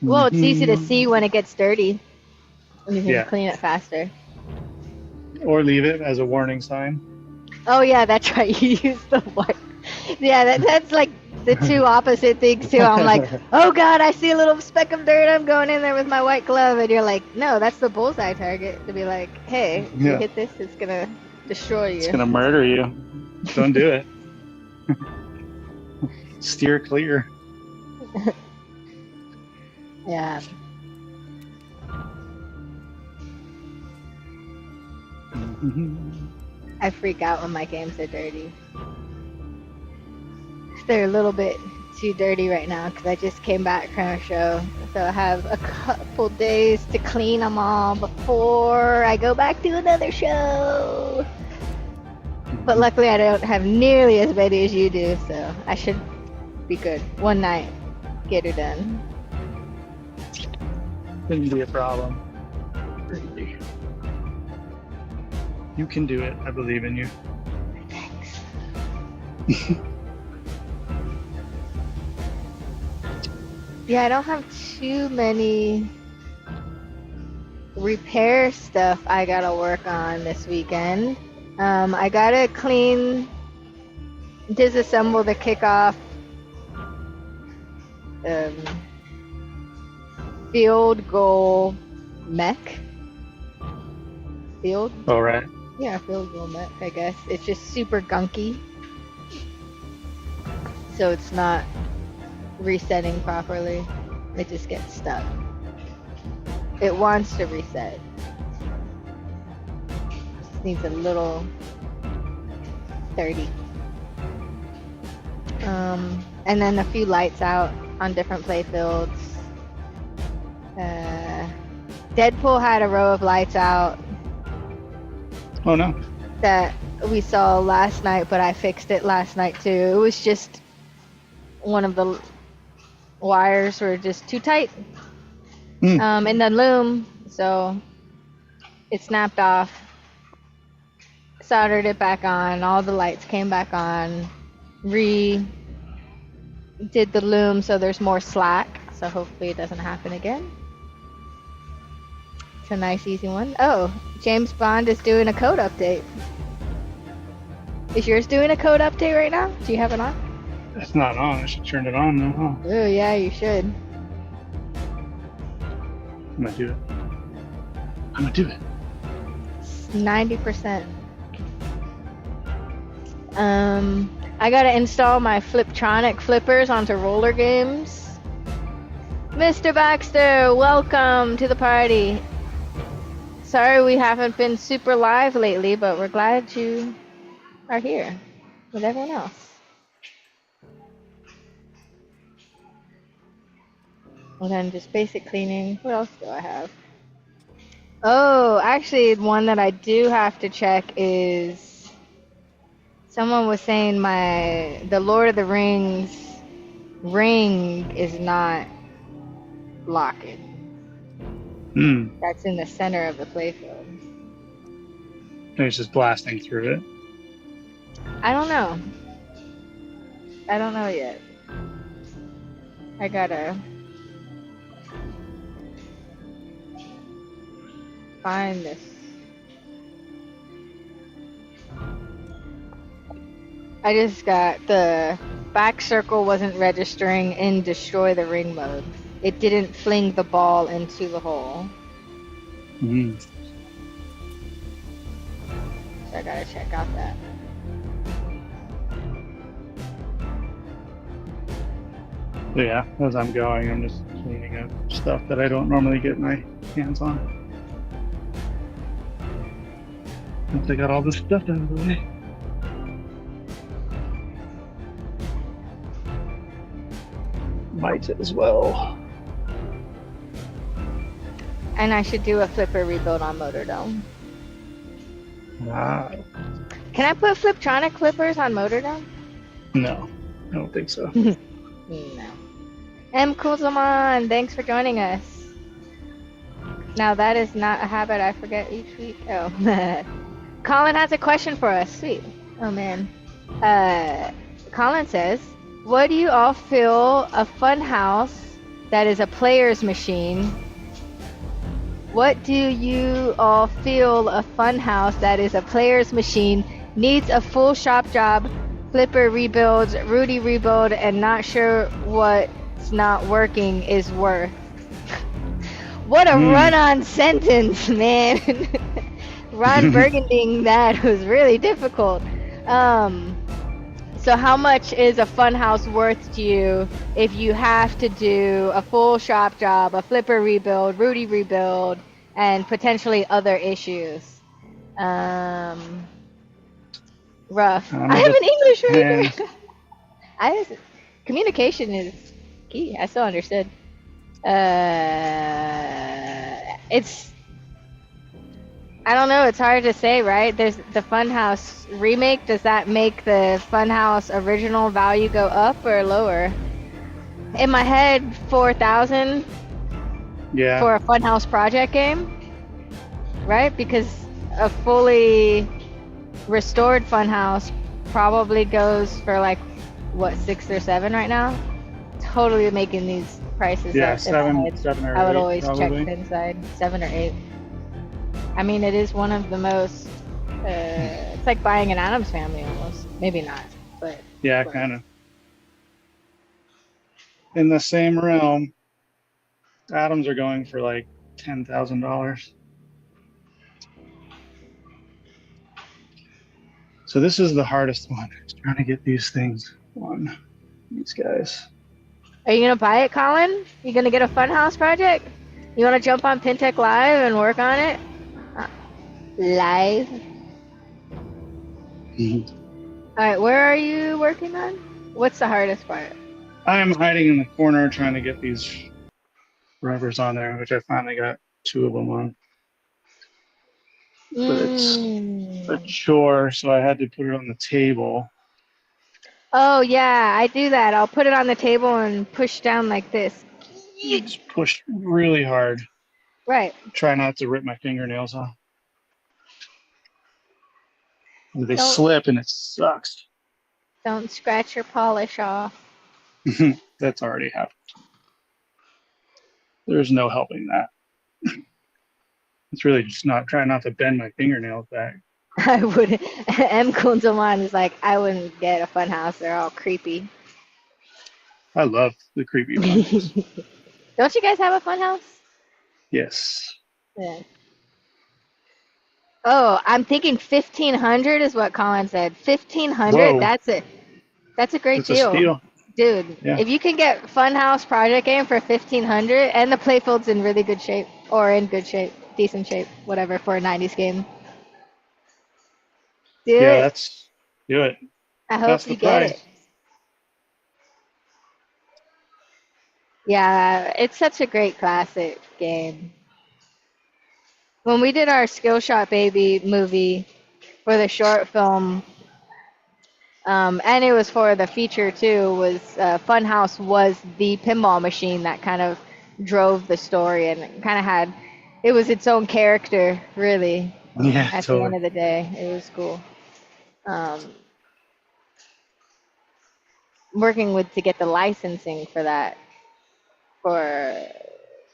Well, it's easy to see when it gets dirty. And you can Yeah. clean it faster. Or leave it as a warning sign. Oh yeah, that's right. You use the white. Yeah, that's like the two opposite things too. I'm like, oh god, I see a little speck of dirt. I'm going in there with my white glove, and you're like, no, that's the bullseye target. To be like, hey, if you hit this, it's gonna destroy you. It's gonna murder you. Don't do it. Steer clear. Yeah. I freak out when my games are dirty. They're a little bit too dirty right now because I just came back from a show. So I have a couple days to clean them all before I go back to another show. But luckily I don't have nearly as many as you do, so I should be good. One night, get her done. Shouldn't be a problem. You can do it. I believe in you. Thanks. Yeah, I don't have too many repair stuff I gotta work on this weekend. I gotta disassemble the kickoff field goal mech. Field? All right. Yeah, field goal mech, I guess. It's just super gunky. So it's not resetting properly. It just gets stuck. It wants to reset. Just needs a little 30. And then a few lights out on different play fields. Deadpool had a row of lights out Oh no. that we saw last night, but I fixed it last night too. It was just one of the wires were just too tight in the loom, so it snapped off. Soldered it back on, all the lights came back on, did the loom so there's more slack, so hopefully it doesn't happen again. It's a nice easy one. Oh, James Bond is doing a code update. Is yours doing a code update right now? Do you have it on? It's not on. I should turn it on now. Huh? Oh yeah, you should. I'm gonna do it. I'm gonna do it. 90%. I gotta install my Fliptronic flippers onto roller games. Mr. Baxter, welcome to the party. Sorry we haven't been super live lately, but we're glad you are here with everyone else. And then just basic cleaning. What else do I have? Oh, actually, one that I do have to check is someone was saying the Lord of the Rings ring is not locking. That's in the center of the playfield. It's just blasting through it. I don't know. I don't know yet. find this. I just got the back circle wasn't registering in destroy the ring mode. It didn't fling the ball into the hole. Mm. So I gotta check out that. So yeah, as I'm going, I'm just cleaning up stuff that I don't normally get my hands on. Once I got all this stuff out of the way. Might as well. And I should do a flipper rebuild on Motordome. Ah, Can I put Fliptronic flippers on Motordome? no, I don't think so. No. M. Kuzelman, thanks for joining us. Now that is not a habit I forget each week. Oh. Colin has a question for us. Sweet. Oh man. Colin says, what do you all feel a fun house that is a player's machine? What do you all feel a fun house that is a player's machine, needs a full shop job, flipper rebuilds, Rudy rebuild, and not sure what's not working is worth? What a run-on sentence, man. Ron Burgunding that was really difficult. So how much is a fun house worth to you if you have to do a full shop job, a flipper rebuild, Rudy rebuild, and potentially other issues? Rough. I have an English major. Communication is key. I still understood. I don't know. It's hard to say, right? There's the Funhouse remake. Does that make the Funhouse original value go up or lower? In my head, 4,000. Yeah. For a Funhouse project game, right? Because a fully restored Funhouse probably goes for like what, 6 or 7 right now. Totally making these prices Yeah, up. 7 or I would 8, always probably. check inside 7 or 8. I mean, it is one of the most. It's like buying an Addams Family almost. Maybe not, but Yeah, kind of. In the same realm, Atoms are going for like $10,000. So this is the hardest one. Is trying to get these things on these guys. Are you gonna buy it, Colin? You gonna get a Funhouse project? You wanna jump on PinTech Live and work on it? Live. All right, where are you working on? What's the hardest part? I'm hiding in the corner trying to get these rubbers on there, which I finally got 2 of them on. But it's a chore, so I had to put it on the table. Oh yeah, I do that. I'll put it on the table and push down like this. You just push really hard. Right. Try not to rip my fingernails off. They slip and it sucks. Don't scratch your polish off. That's already happened. There's no helping that. It's really just trying not to bend my fingernails back. I wouldn't. M. Kunzelman is like, I wouldn't get a fun house. They're all creepy. I love the creepy ones. Don't you guys have a fun house? Yes. Yeah. Oh, I'm thinking 1,500 is what Colin said. 1,500. Whoa. That's a great That's a steal. Dude. Yeah. If you can get Funhouse project game for 1,500, and the playfield's in really good shape, or in good shape, decent shape, whatever, for a 90s game. Do it. Do it. I hope you get it. Yeah, it's such a great classic game. When we did our Skillshot Baby movie for the short film, and it was for the feature too, was Funhouse was the pinball machine that kind of drove the story and kind of had, it was its own character, really. Yeah, at the end of the day. It was cool. Working with to get the licensing for that, for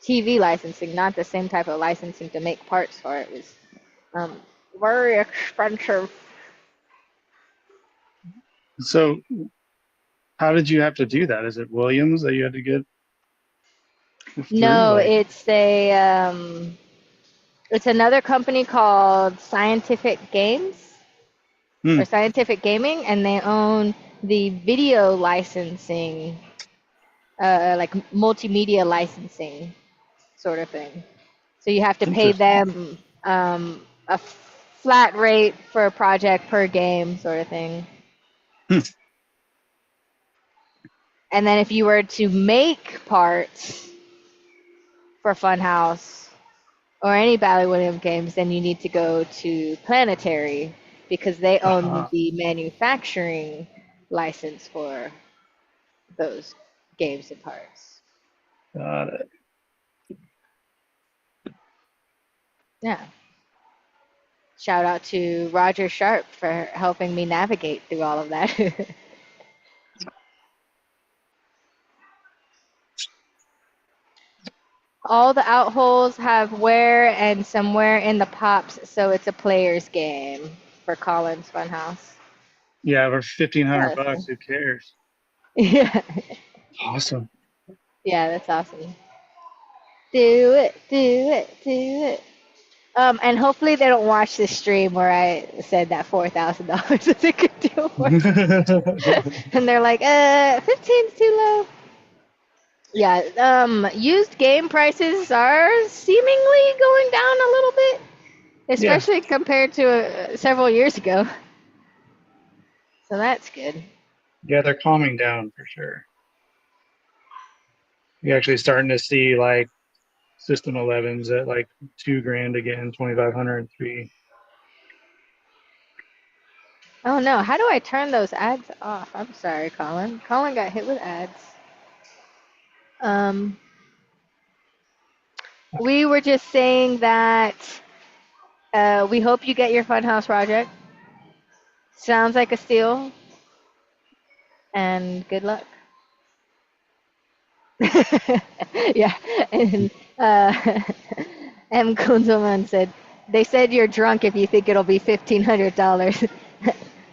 TV licensing, not the same type of licensing to make parts for it. It was very expensive. So how did you have to do that? Is it Williams that you had to get it through? No, Like, it's another company called Scientific Games or hmm, Scientific Gaming, and they own the video licensing, like multimedia licensing sort of thing. So you have to pay interesting. them a flat rate for a project per game, sort of thing. Hmm, And then if you were to make parts for Funhouse or any Bally Williams games, then you need to go to Planetary because they own uh-huh, the manufacturing license for those games and parts. got it. Yeah. Shout out to Roger Sharp for helping me navigate through all of that. All the outholes have wear and some wear in the pops, so it's a player's game for Collins Funhouse. Yeah, for 1,500 Yeah, bucks, who cares? yeah, Awesome. yeah, that's awesome. Do it, do it, do it. And hopefully they don't watch this stream where I said that $4,000 is a good deal for, and they're like, 15's too low. Yeah, used game prices are seemingly going down a little bit, Yeah, especially compared to several years ago. So that's good. yeah, they're calming down for sure. You're actually starting to see like System 11s at like 2 grand again, 2,500, 3. Oh no, how do I turn those ads off? I'm sorry, Colin. Colin got hit with ads. Um, we were just saying that we hope you get your Funhouse project. Sounds like a steal, and good luck. Yeah, and M. Kunzelman said, they said you're drunk if you think it'll be $1,500.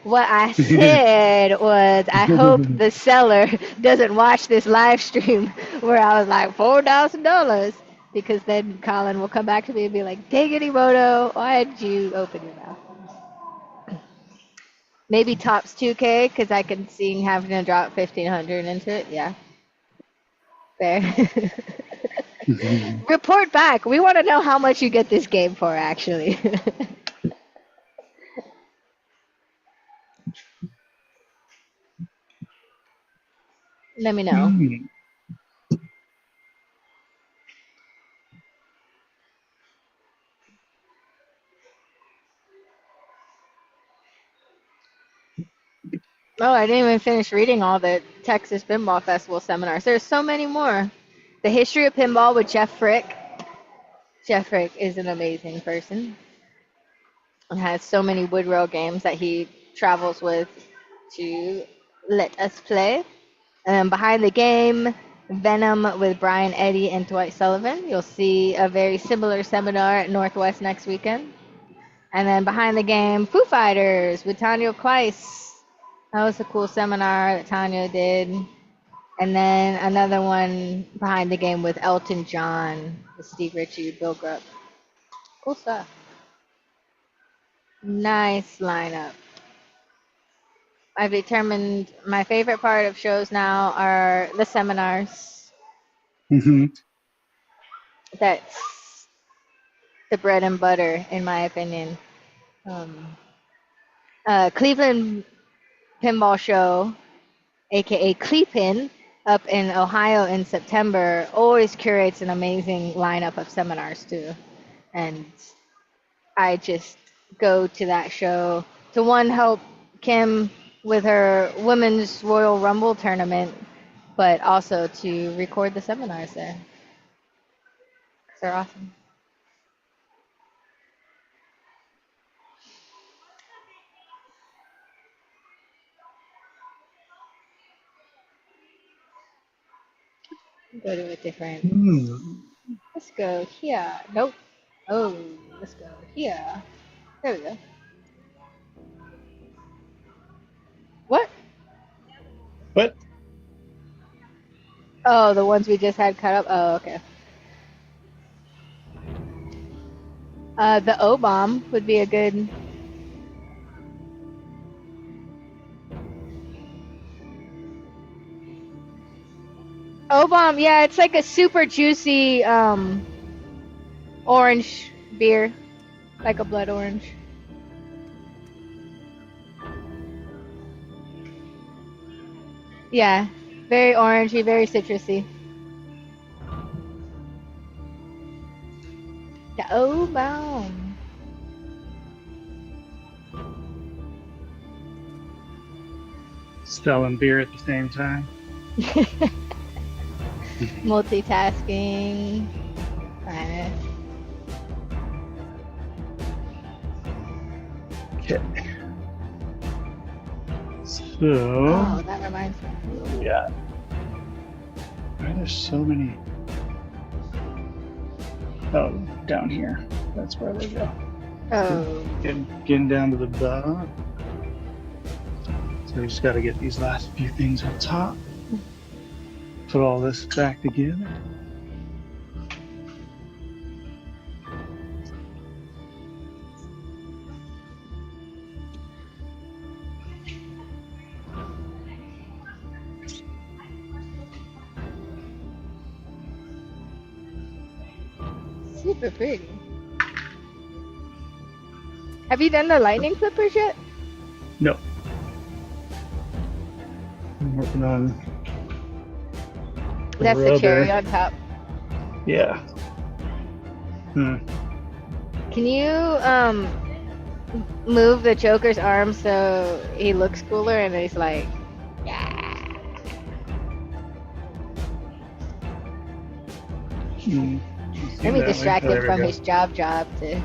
What I said was, I hope the seller doesn't watch this live stream where I was like $4,000, because then Colin will come back to me and be like, "Dang it, Emoto, why did you open your mouth?" Maybe tops 2K because I can see having to drop 1,500 into it. Yeah, fair. Report back. We want to know how much you get this game for, actually. Let me know. Hmm. Oh, I didn't even finish reading all the Texas Pinball Festival seminars. There's so many more. The History of Pinball with Jeff Frick. Jeff Frick is an amazing person and has so many Woodrow games that he travels with to let us play. And then Behind the Game, Venom with Brian Eddy and Dwight Sullivan. You'll see a very similar seminar at Northwest next weekend. And then Behind the Game, Foo Fighters with Tanya Kleiss. That was a cool seminar that Tanya did. And then another one Behind the Game with Elton John, with Steve Ritchie, Bill Grubb. Cool stuff. Nice lineup. I've determined my favorite part of shows now are the seminars. Hmm. That's the bread and butter, in my opinion. Um, Cleveland Pinball Show, aka Clepin, up in Ohio in September, always curates an amazing lineup of seminars too. And I just go to that show to, one, help Kim with her Women's Royal Rumble tournament, but also to record the seminars there. They're awesome. Go to a different. Hmm. Let's go here. Nope. Oh, let's go here. There we go. What? What? Oh, the ones we just had cut up. Oh, okay. The O bomb would be a good. O bomb, yeah, it's like a super juicy orange beer, like a blood orange. Yeah, very orangey, very citrusy. The O bomb. Selling beer at the same time. Multitasking. Nice. Okay. So, Oh, that reminds me. yeah. Why are there so many? Oh, down here. That's where they go. Oh, Getting down to the bottom. So we just got to get these last few things on top. Put all this back together. super pretty. Have you done the lightning clippers yet? No. I'm working on That's the rubber. cherry on top. Yeah. Can you move the Joker's arm so he looks cooler and he's like, yeah. Let me distract him from his job to.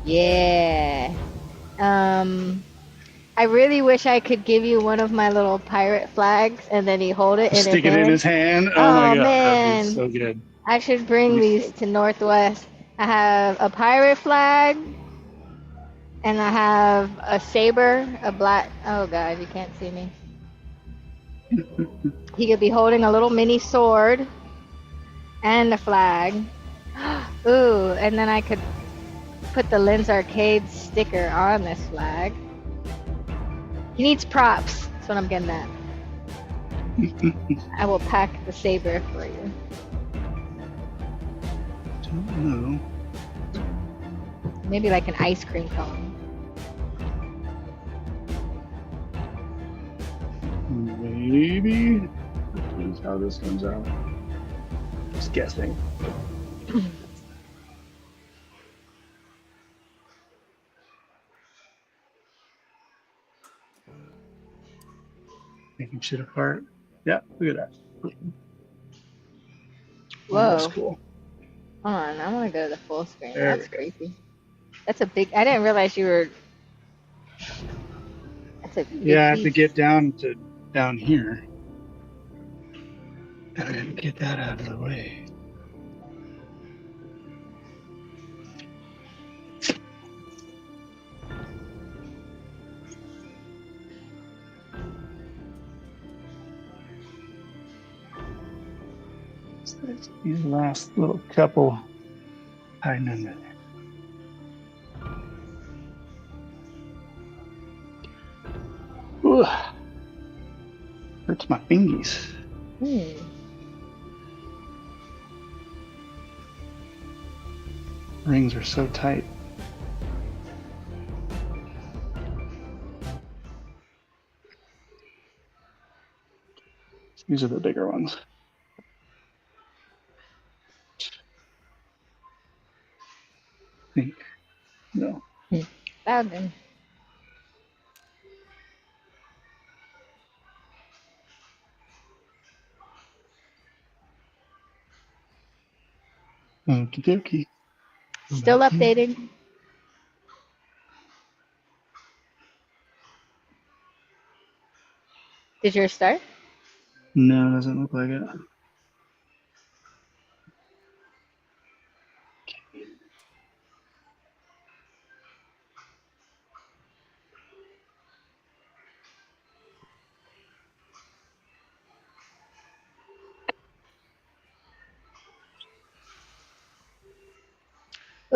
Yeah. I really wish I could give you one of my little pirate flags and then he hold it in Stick his it hand. in his hand. Oh, Oh, my god, man. that'd be so good. I should bring these to Northwest. I have a pirate flag, and I have a saber, a black. Oh god, you can't see me. He could be holding a little mini sword and a flag. Ooh, and then I could put the Lynn's Arcade sticker on this flag. He needs props. That's what I'm getting at. I will pack the saber for you. Don't know. Maybe like an ice cream cone. Maybe. Depends how this comes out. Just guessing. Making shit apart. Yeah, look at that. Whoa. Oh, that's cool. Hold on, I want to go to the full screen. There That's we go. creepy. That's a big. I didn't realize you were. That's a big Yeah, I have to piece. get down here. And get that out of the way. So that's these last little couple hiding under there. Ooh. Hurts my fingies. Rings are so tight. These are the bigger ones. I think. No. Found him. Okie dokie. Still updating. Did yours start? No, doesn't look like it.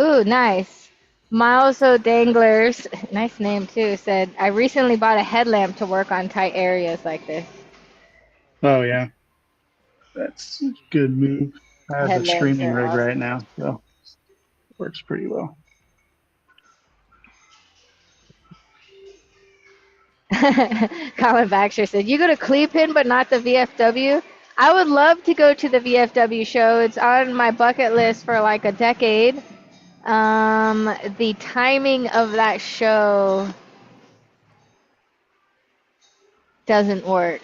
Ooh, nice. Miles O'Danglers, nice name too, said, I recently bought a headlamp to work on tight areas like this. Oh yeah, that's a good move. I have a Headlamps streaming are rig right awesome. now, so it works pretty well. Colin Baxter said, you go to Cleveland but not the VFW? I would love to go to the VFW show. It's on my bucket list for like a decade. The timing of that show doesn't work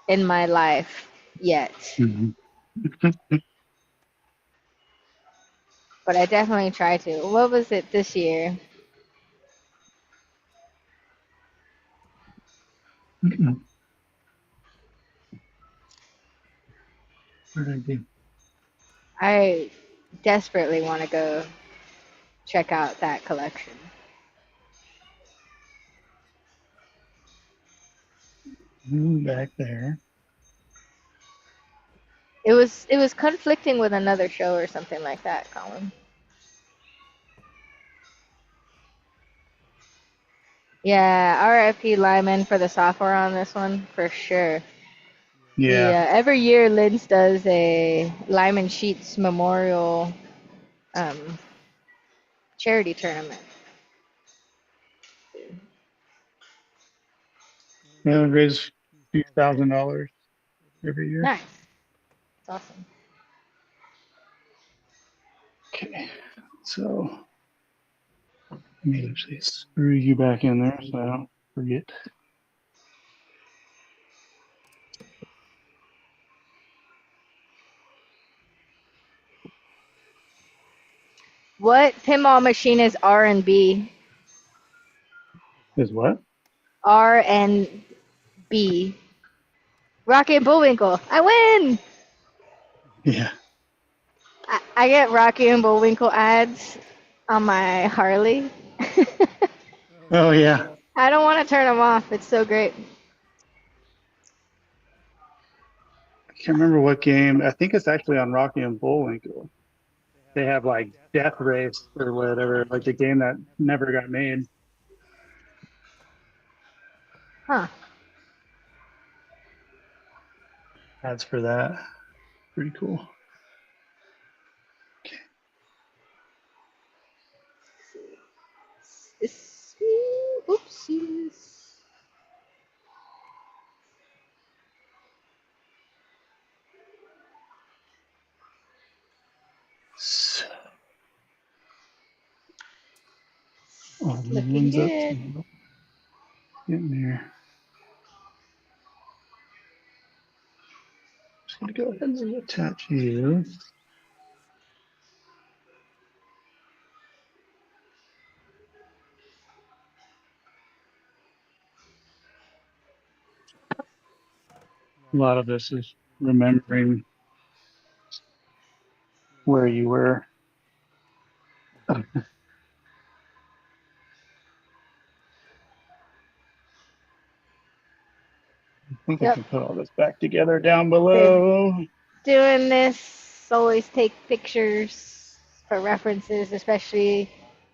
in my life yet, Mhm. but I definitely try to. What was it this year? Where did I do? I desperately want to go check out that collection. Back there. It was conflicting with another show or something like that, Colin. Yeah, RFP Lyman for the software on this one for sure. The Yeah, every year Lynns does a Lyman Sheets Memorial um, charity tournament. they would raise a few $1,000 every year. Nice, it's awesome. Okay, so let me actually screw you back in there so I don't forget. What pinball machine is R and B? Is what? R and B. Rocky and Bullwinkle. I win. Yeah. I get Rocky and Bullwinkle ads on my Harley. Oh yeah. I don't want to turn them off. It's so great. I can't remember what game. I think it's actually on Rocky and Bullwinkle. They have like Death Race or whatever, like the game that never got made. Huh. Ads for that. Pretty cool. Oopsies. So, oh, Looking one's up good. to getting there. Just gonna go ahead and attach you. A lot of this is remembering where you were. I think I Yep. can put all this back together down Been below. doing this. Always take pictures for references, especially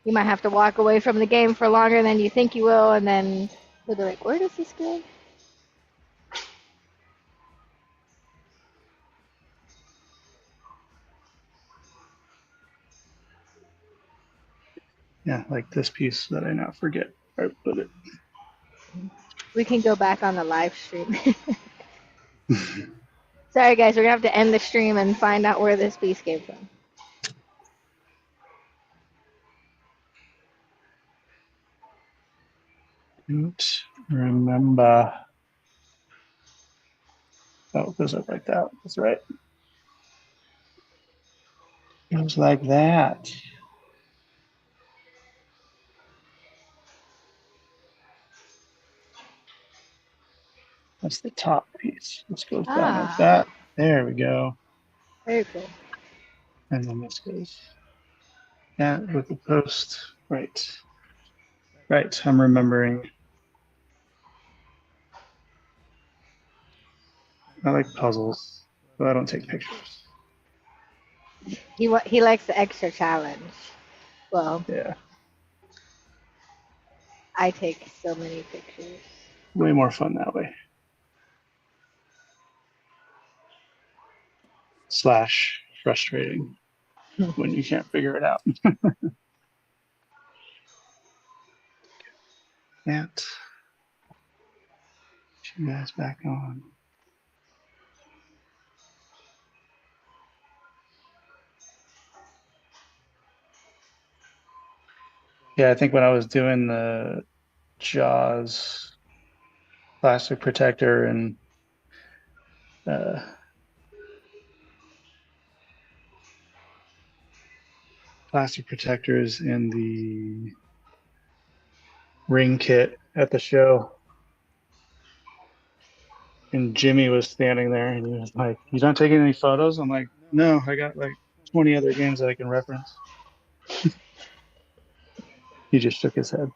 you might have to walk away from the game for longer than you think you will, and then you'll be like, where does this go? Yeah, like this piece that I now forget where I put it. We can go back on the live stream. Sorry, guys, we're gonna have to end the stream and find out where this piece came from. Oops. Remember. Oh, it goes up like that. That's right. Goes like that. That's the top piece. This goes down like Ah, that. There we go. very cool. And then this goes that with the post. Right. Right. I'm remembering. I like puzzles, but I don't take pictures. He likes the extra challenge. Well, Yeah, I take so many pictures. way more fun that way. Slash frustrating when you can't figure it out. Can't. You guys back on. Yeah, I think when I was doing the Jaws plastic protector and uh, plastic protectors in the ring kit at the show, and Jimmy was standing there and he was like, "You not taking any photos?" I'm like, "No, I got like 20 other games that I can reference." He just shook his head.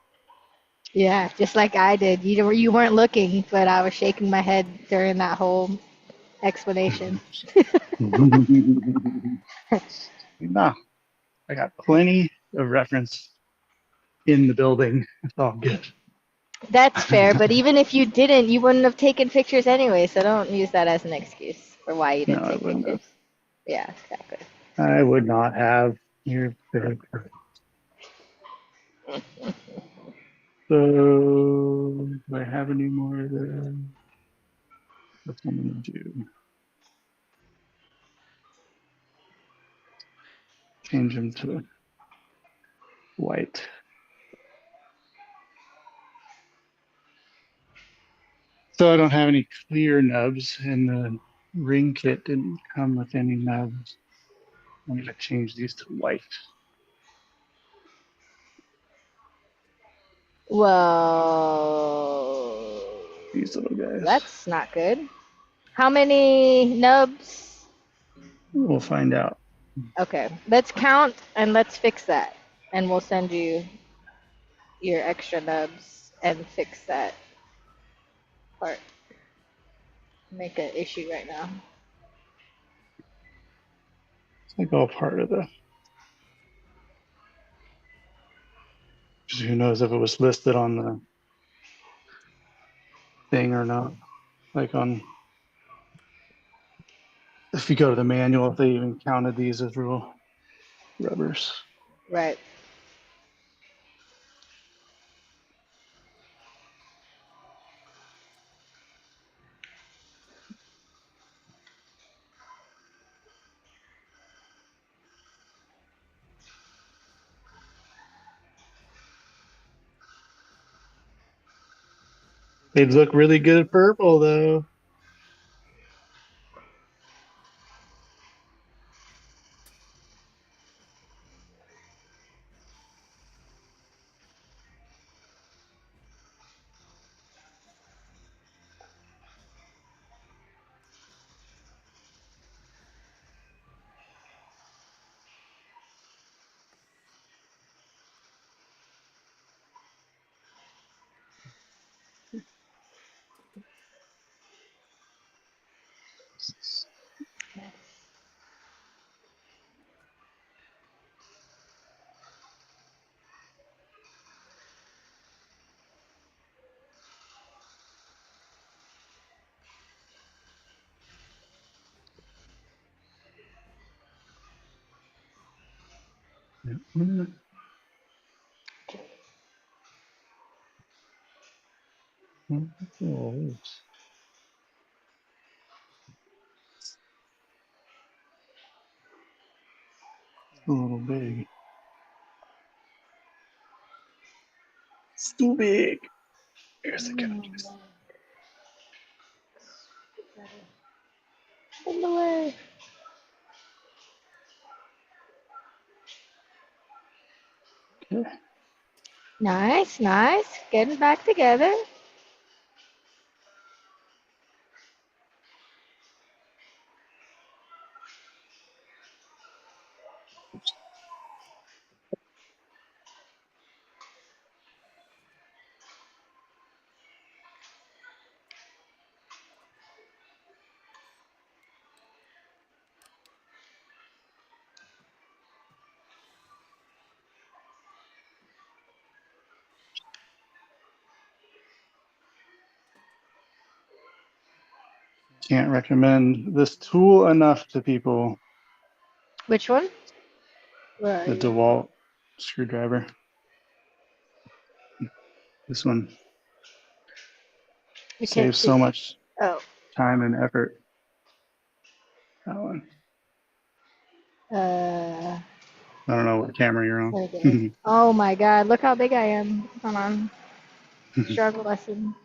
Yeah, just like I did. You weren't looking, but I was shaking my head during that whole explanation. No, I got plenty of reference in the building. It's all good. That's fair, but even if you didn't, you wouldn't have taken pictures anyway, so don't use that as an excuse for why you No, didn't I take wouldn't pictures. have. Yeah, exactly. I would not have. You're very correct. So, do I have any more there? What's I'm gonna do? Change them to white. So I don't have any clear nubs, and the ring kit didn't come with any nubs. I'm gonna change these to white. Well, These little guys. that's not good. How many nubs? We'll find out. Okay, let's count and let's fix that. And we'll send you your extra nubs and fix that part. Make an issue right now. It's like all part of the. Because who knows if it was listed on the thing or not? Like on, if you go to the manual, if they even counted these as real rubbers. Right. They'd look really good purple though. Oh, it's a little big. It's too big. Here's the couches. In the way. Okay. Nice, nice. Getting back together. Can't recommend this tool enough to people. Which one? Where are The you? DeWalt screwdriver. This one You can't saves see. so much Oh. time and effort. That one. Uh. I don't know what camera you're on. Okay. Oh my God! Look how big I am. Hold on. Struggle lesson.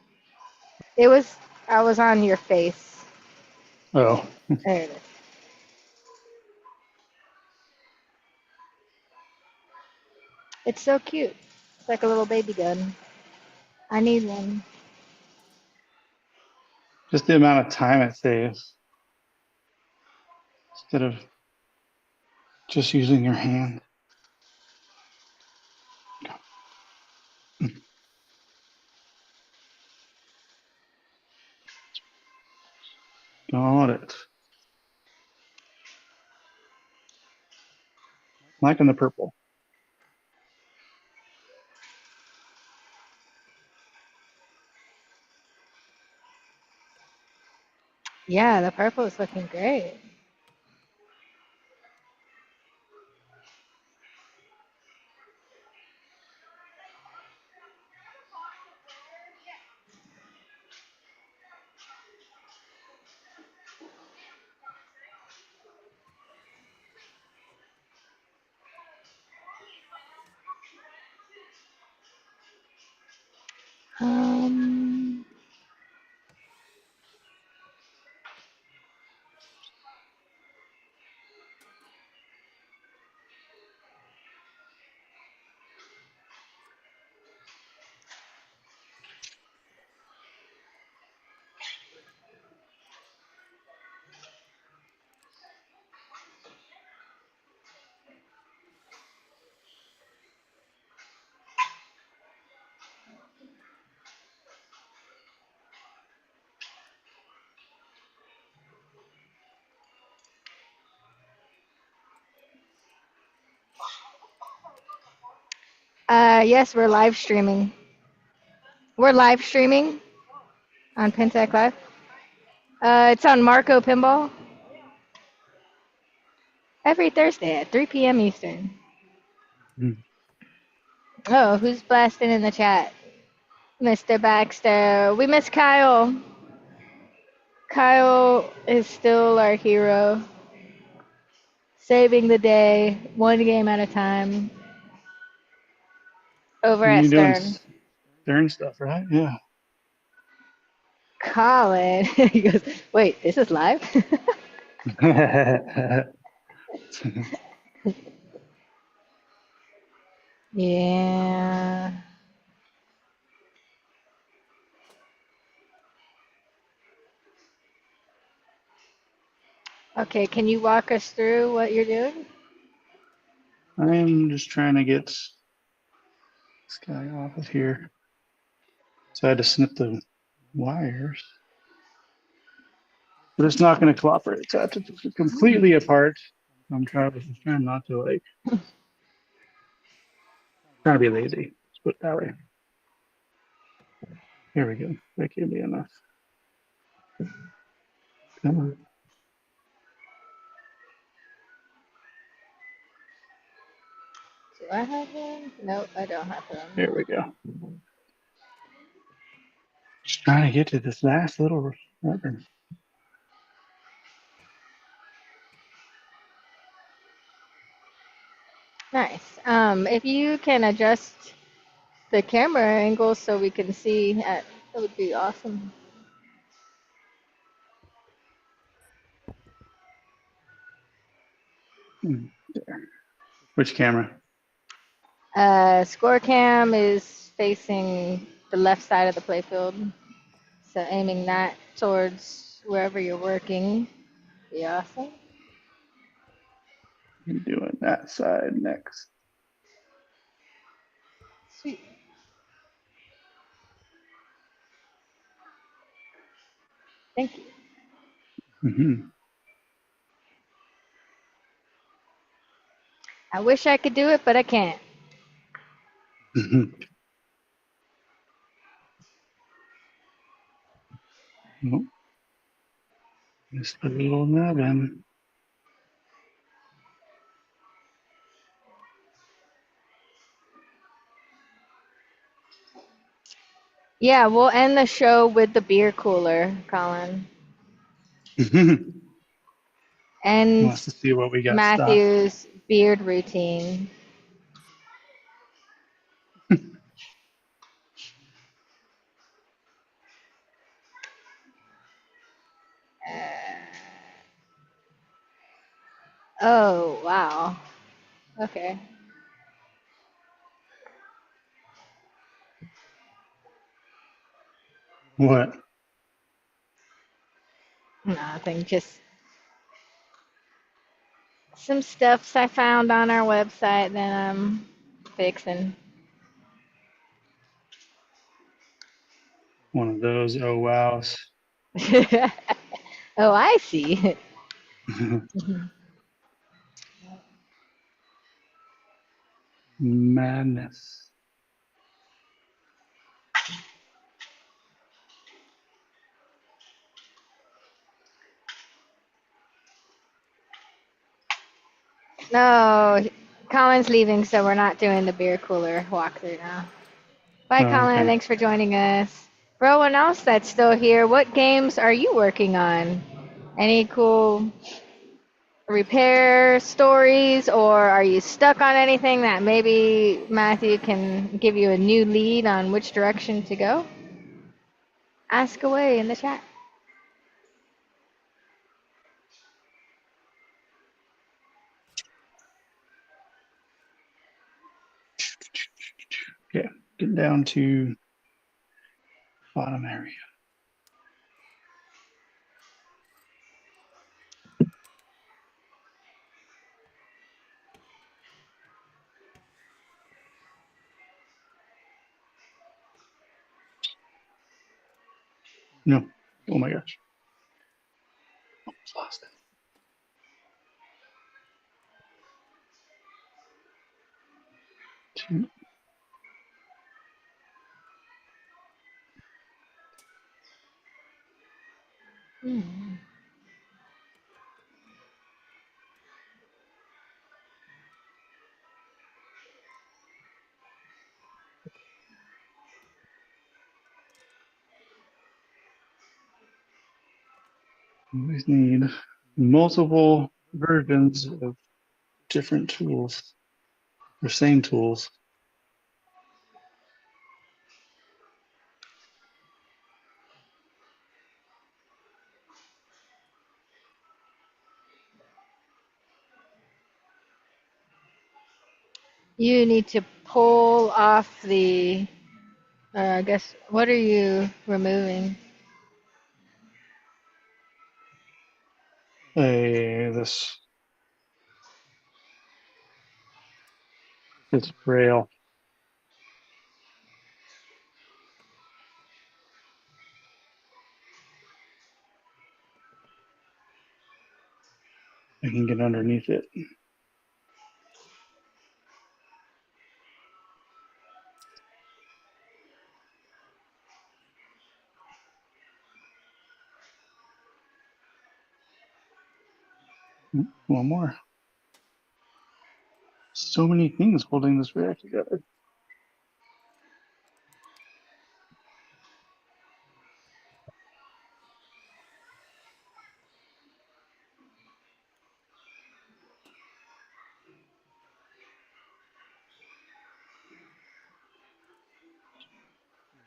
It was. I was on your face. Oh, There it is. It's so cute. It's like a little baby gun. I need one. just the amount of time it saves instead of just using your hand. Got it. Liking the purple. Yeah, the purple is looking great. Um. Yes, we're live streaming. We're live streaming on PinTech Live. It's on Marco Pinball every Thursday at 3 p.m. Eastern. Oh, who's blasting in the chat? Mr. Baxter. We miss Kyle. Kyle is still our hero. Saving the day, one game at a time. Over at You're doing Stern. Stern stuff, right? Yeah. Colin. He goes, wait, this is live? Yeah. Okay, can you walk us through what you're doing? I'm just trying to get this guy off of here. So I had to snip the wires. But it's not going to cooperate. So I have to put it completely apart. I'm trying not to like trying to be lazy. Let's put it that way. Here we go. That can't be enough. Come on. Do I have one? Nope, I don't have one. Here we go. Just trying to get to this last little rubber. Nice. If you can adjust the camera angle so we can see, that would be awesome. There. Which camera? Score cam is facing the left side of the playfield, so aiming that towards wherever you're working. Be awesome. I'm doing that side next. Sweet. Thank you. Mm-hmm. I wish I could do it, but I can't. Mm-hmm. Nope. Just a little nubbin. Yeah, we'll end the show with the beer cooler, Colin. And Wants to see what we got stocked. Matthew's beard routine. Oh, wow. Okay. What? Nothing, just some stuffs I found on our website that I'm fixing. One of those oh wows. Oh, I see. Madness. No, Colin's leaving, so we're not doing the beer cooler walkthrough now. Bye, Oh, Colin. okay. Thanks for joining us. For everyone else that's still here, what games are you working on? Any cool repair stories, or are you stuck on anything that maybe Matthew can give you a new lead on which direction to go? Ask away in the chat. Okay, get down to bottom area. No. Oh my gosh. Almost lost it. Two. Hmm. Always need multiple versions of different tools or same tools. You need to pull off the, I guess, what are you removing? This it's braille. I can get underneath it. One more. So many things holding this rack together.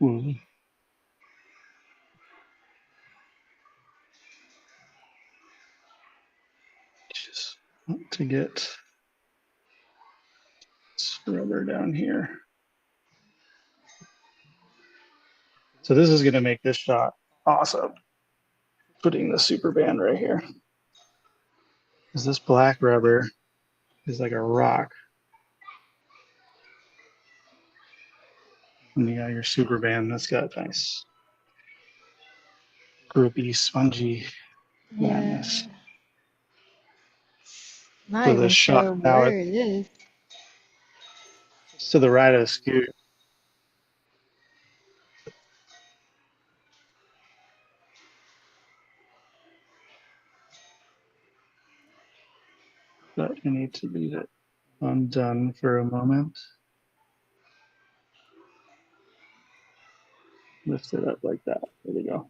Ooh. Just want to get this rubber down here. So this is going to make this shot awesome. Putting the super band right here. Because this black rubber is like a rock. And you got your super band that's got nice grippy, spongy madness. Yeah. Not So the even shot sure now where it is. it's to the right of the scoot. but I need to leave it undone for a moment. Lift it up like that. There we go.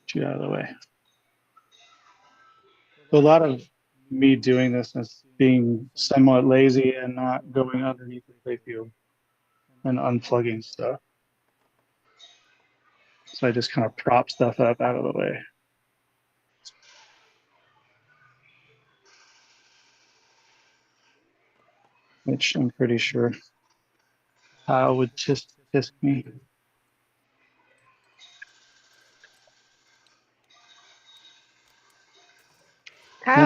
Get you out of the way. So a lot of me doing this is being somewhat lazy and not going underneath the playfield and unplugging stuff. So I just kind of prop stuff up out of the way. Which I'm pretty sure Kyle would just kiss me. There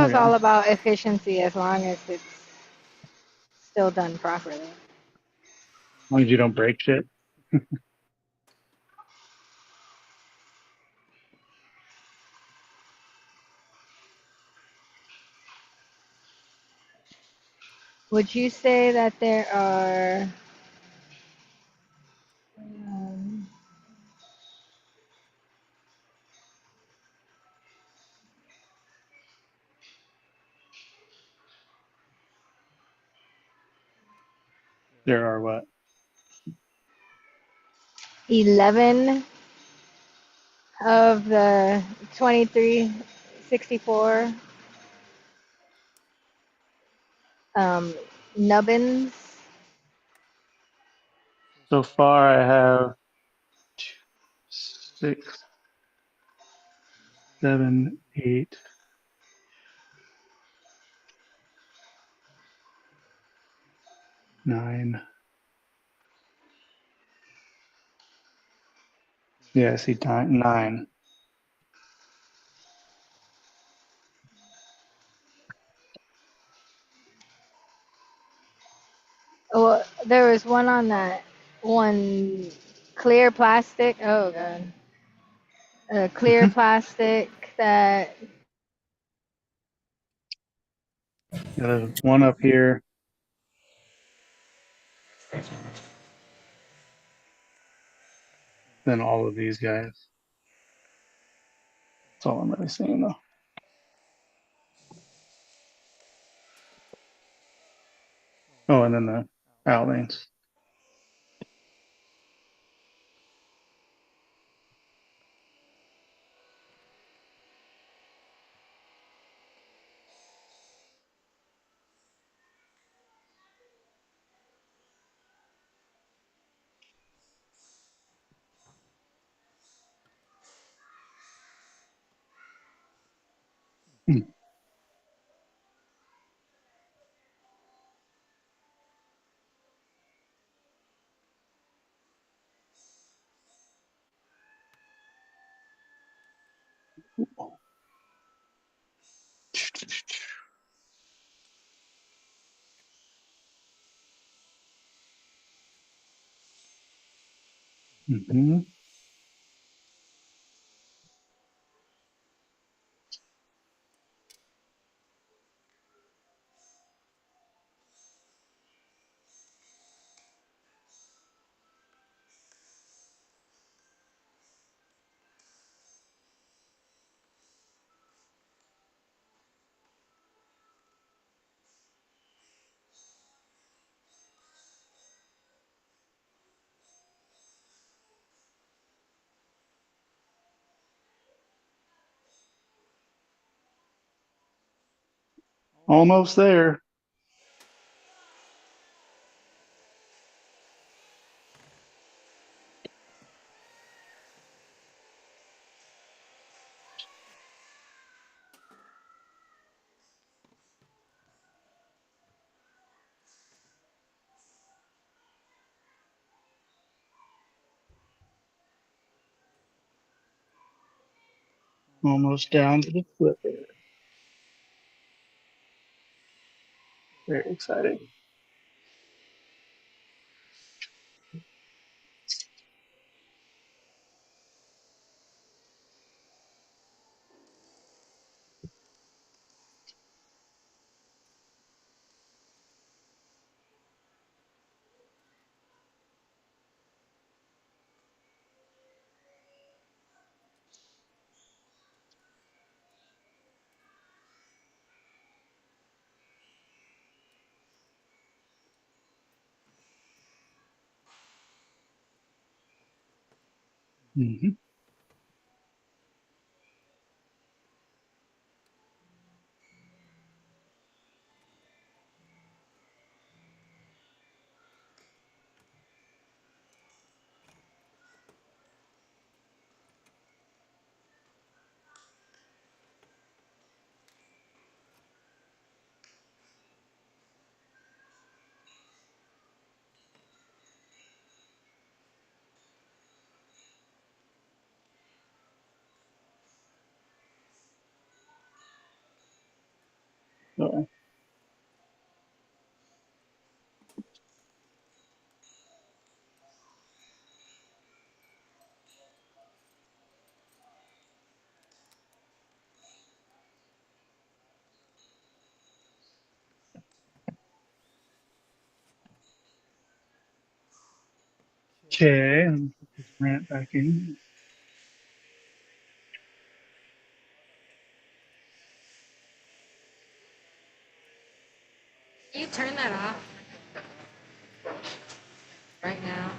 we Kyle's go. all As about efficiency as long as it's still done properly. long as you don't break shit. Would you say that there are There are what? 11 of the 2364 nubbins? So far I have 6, 7, 8, 9. Yeah, I see 9. Oh, there was one on that one clear plastic. Oh god, clear plastic that. Yeah, there's one up here. Then all of these guys. That's all I'm really seeing though. Oh, and then the outlines. Mm-hmm. Almost there. Almost down to the flipper. Very exciting. Mm-hmm. So, okay, let me put this rant back in. Can you turn that off right now?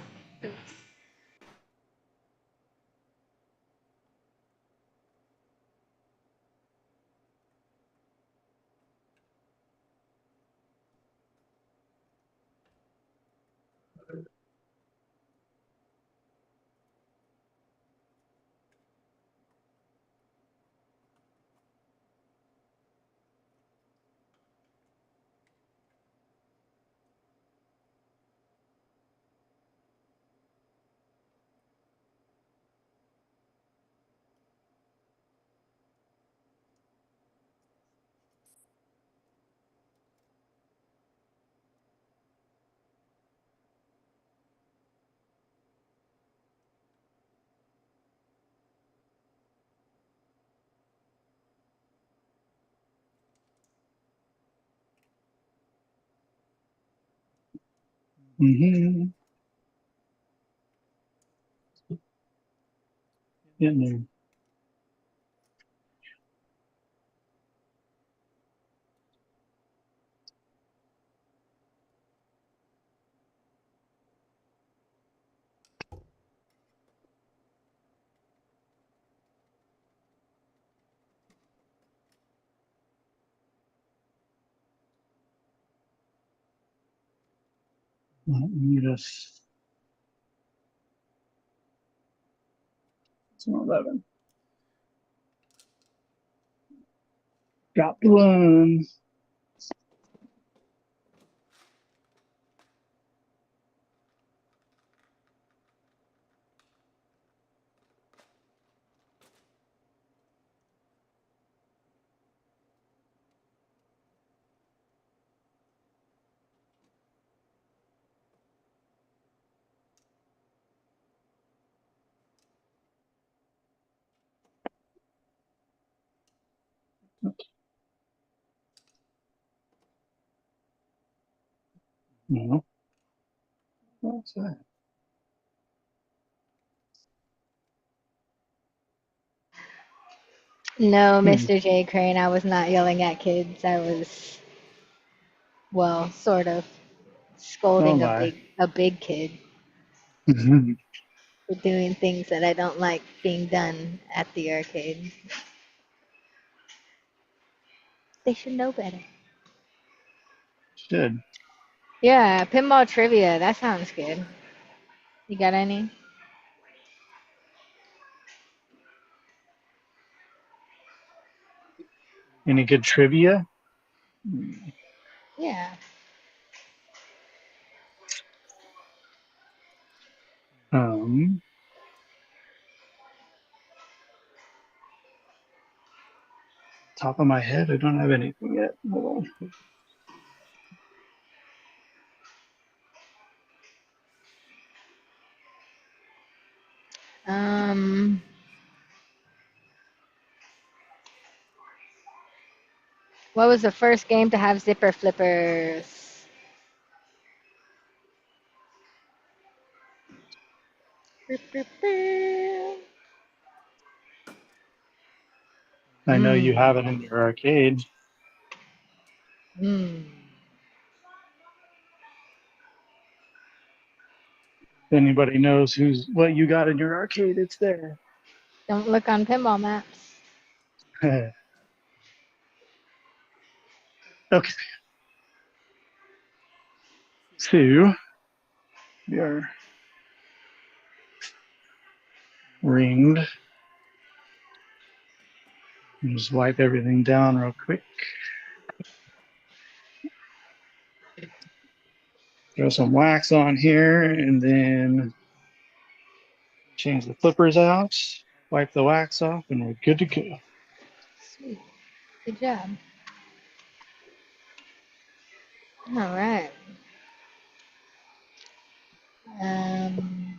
Mm-hmm. Getting there. Let me just, it's an 11. Got the one. No, what's that? No, Hmm. Mr. J. Crane, I was not yelling at kids. I was, well, sort of Oh scolding my. a big kid Mhm. for doing things that I don't like being done at the arcade. They should know better. Should. Yeah, pinball trivia. That sounds good. You got any? Any good trivia? Yeah. Um, top of my head, I don't have anything yet. Hold on. Um, what was the first game to have zipper flippers? I know you Hmm. have it in your arcade. Hmm. If anybody knows what you got in your arcade, it's there. Don't look on pinball maps. Okay. So we are ringed. Just wipe everything down real quick. Throw some wax on here and then change the flippers out. Wipe the wax off and we're good to go. Sweet. Good job. All right. Um,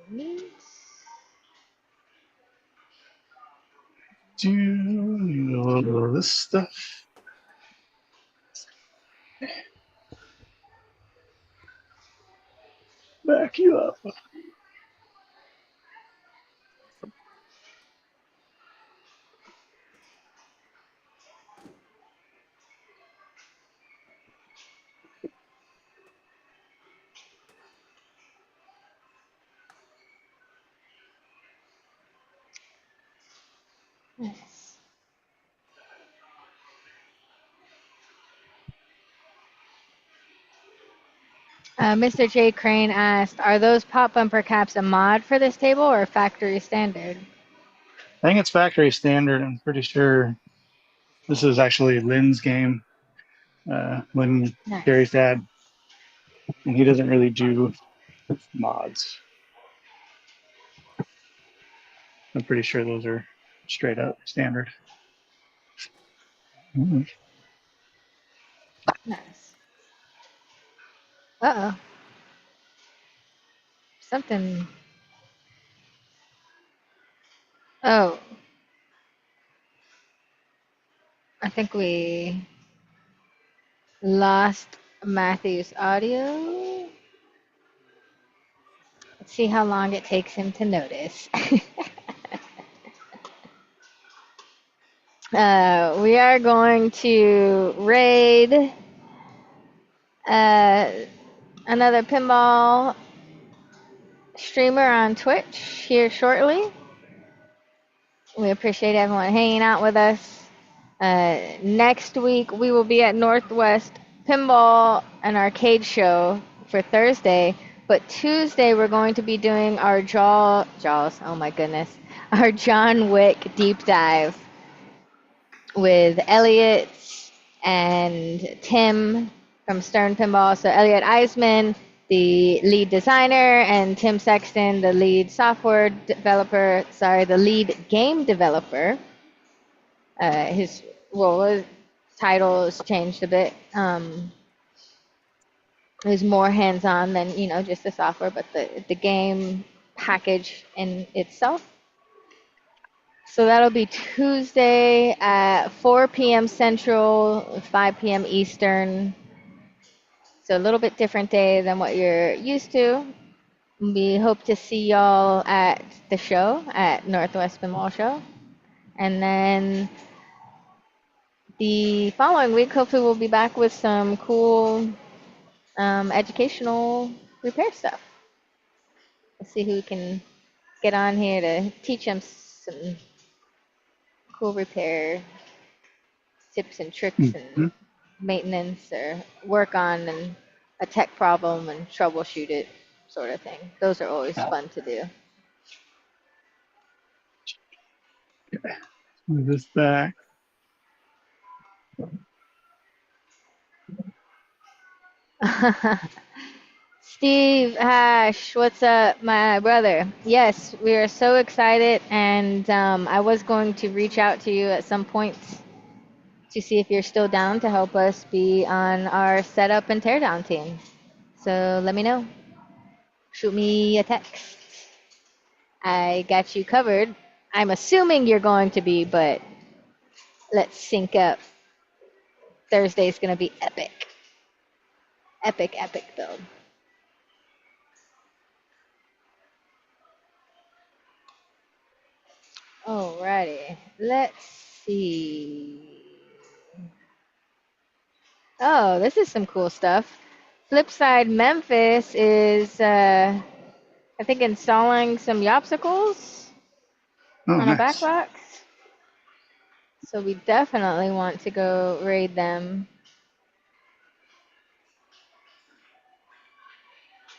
neat. Do all this stuff. Back you up. Nice. Mr. J. Crane asked, are those pop bumper caps a mod for this table or factory standard? I think it's factory standard. I'm pretty sure this is actually Lynn's game. Lynn, Nice. Gary's dad, and he doesn't really do mods. I'm pretty sure those are straight up standard. Mm-hmm. Nice. Uh-oh. Something. Oh. I think we lost Matthew's audio. Let's see how long it takes him to notice. We are going to raid another pinball streamer on Twitch here shortly. We appreciate everyone hanging out with us. Next week, we will be at Northwest Pinball and Arcade Show for Thursday. But Tuesday, we're going to be doing our Jaws, oh my goodness, our John Wick deep dive with Elliot and Tim from Stern Pinball. So Elliot Eisman, the lead designer, and Tim Sexton, the lead the lead game developer. His title has changed a bit. He's more hands-on than, just the software, but the game package in itself. So that'll be Tuesday at 4 p.m. Central, 5 p.m. Eastern. So a little bit different day than what you're used to. We hope to see y'all at the show, at Northwest Pinball Show. And then the following week, hopefully we'll be back with some cool educational repair stuff. Let's see who can get on here to teach them some cool repair tips and tricks and maintenance, or work on a tech problem and troubleshoot it, sort of thing. Those are always fun to do. Move this back. Steve Hash, what's up, my brother? Yes, we are so excited, and I was going to reach out to you at some point to see if you're still down to help us be on our setup and teardown team. So let me know. Shoot me a text. I got you covered. I'm assuming you're going to be, but let's sync up. Thursday's going to be epic. Epic build. Alrighty. Let's see. Oh, this is some cool stuff. Flipside Memphis is, I think, installing some Yopsicles Oh, on a nice. backbox. So we definitely want to go raid them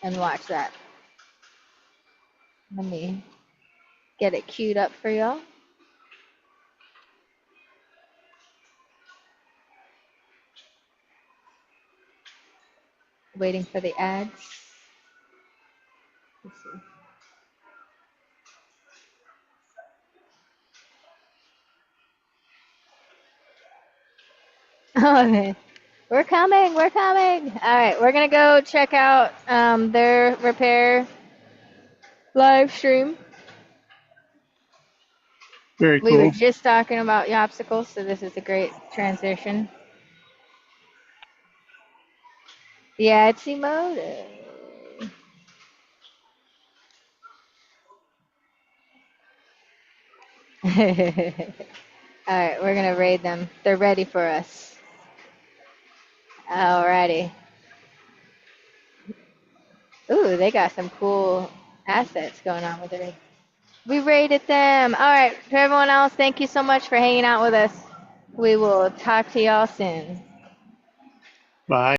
and watch that. Let me get it queued up for y'all. Waiting for the ads. Let's see. Okay. We're coming, we're coming. All right, we're gonna go check out their repair live stream. Very We were cool. just talking about Yopsicles, so this is a great transition. Yeah, it's emotive. All right, we're gonna raid them. They're ready for us. Alrighty. Ooh, they got some cool assets going on with it. We rated them. All right, to everyone else, thank you so much for hanging out with us. We will talk to y'all soon. Bye.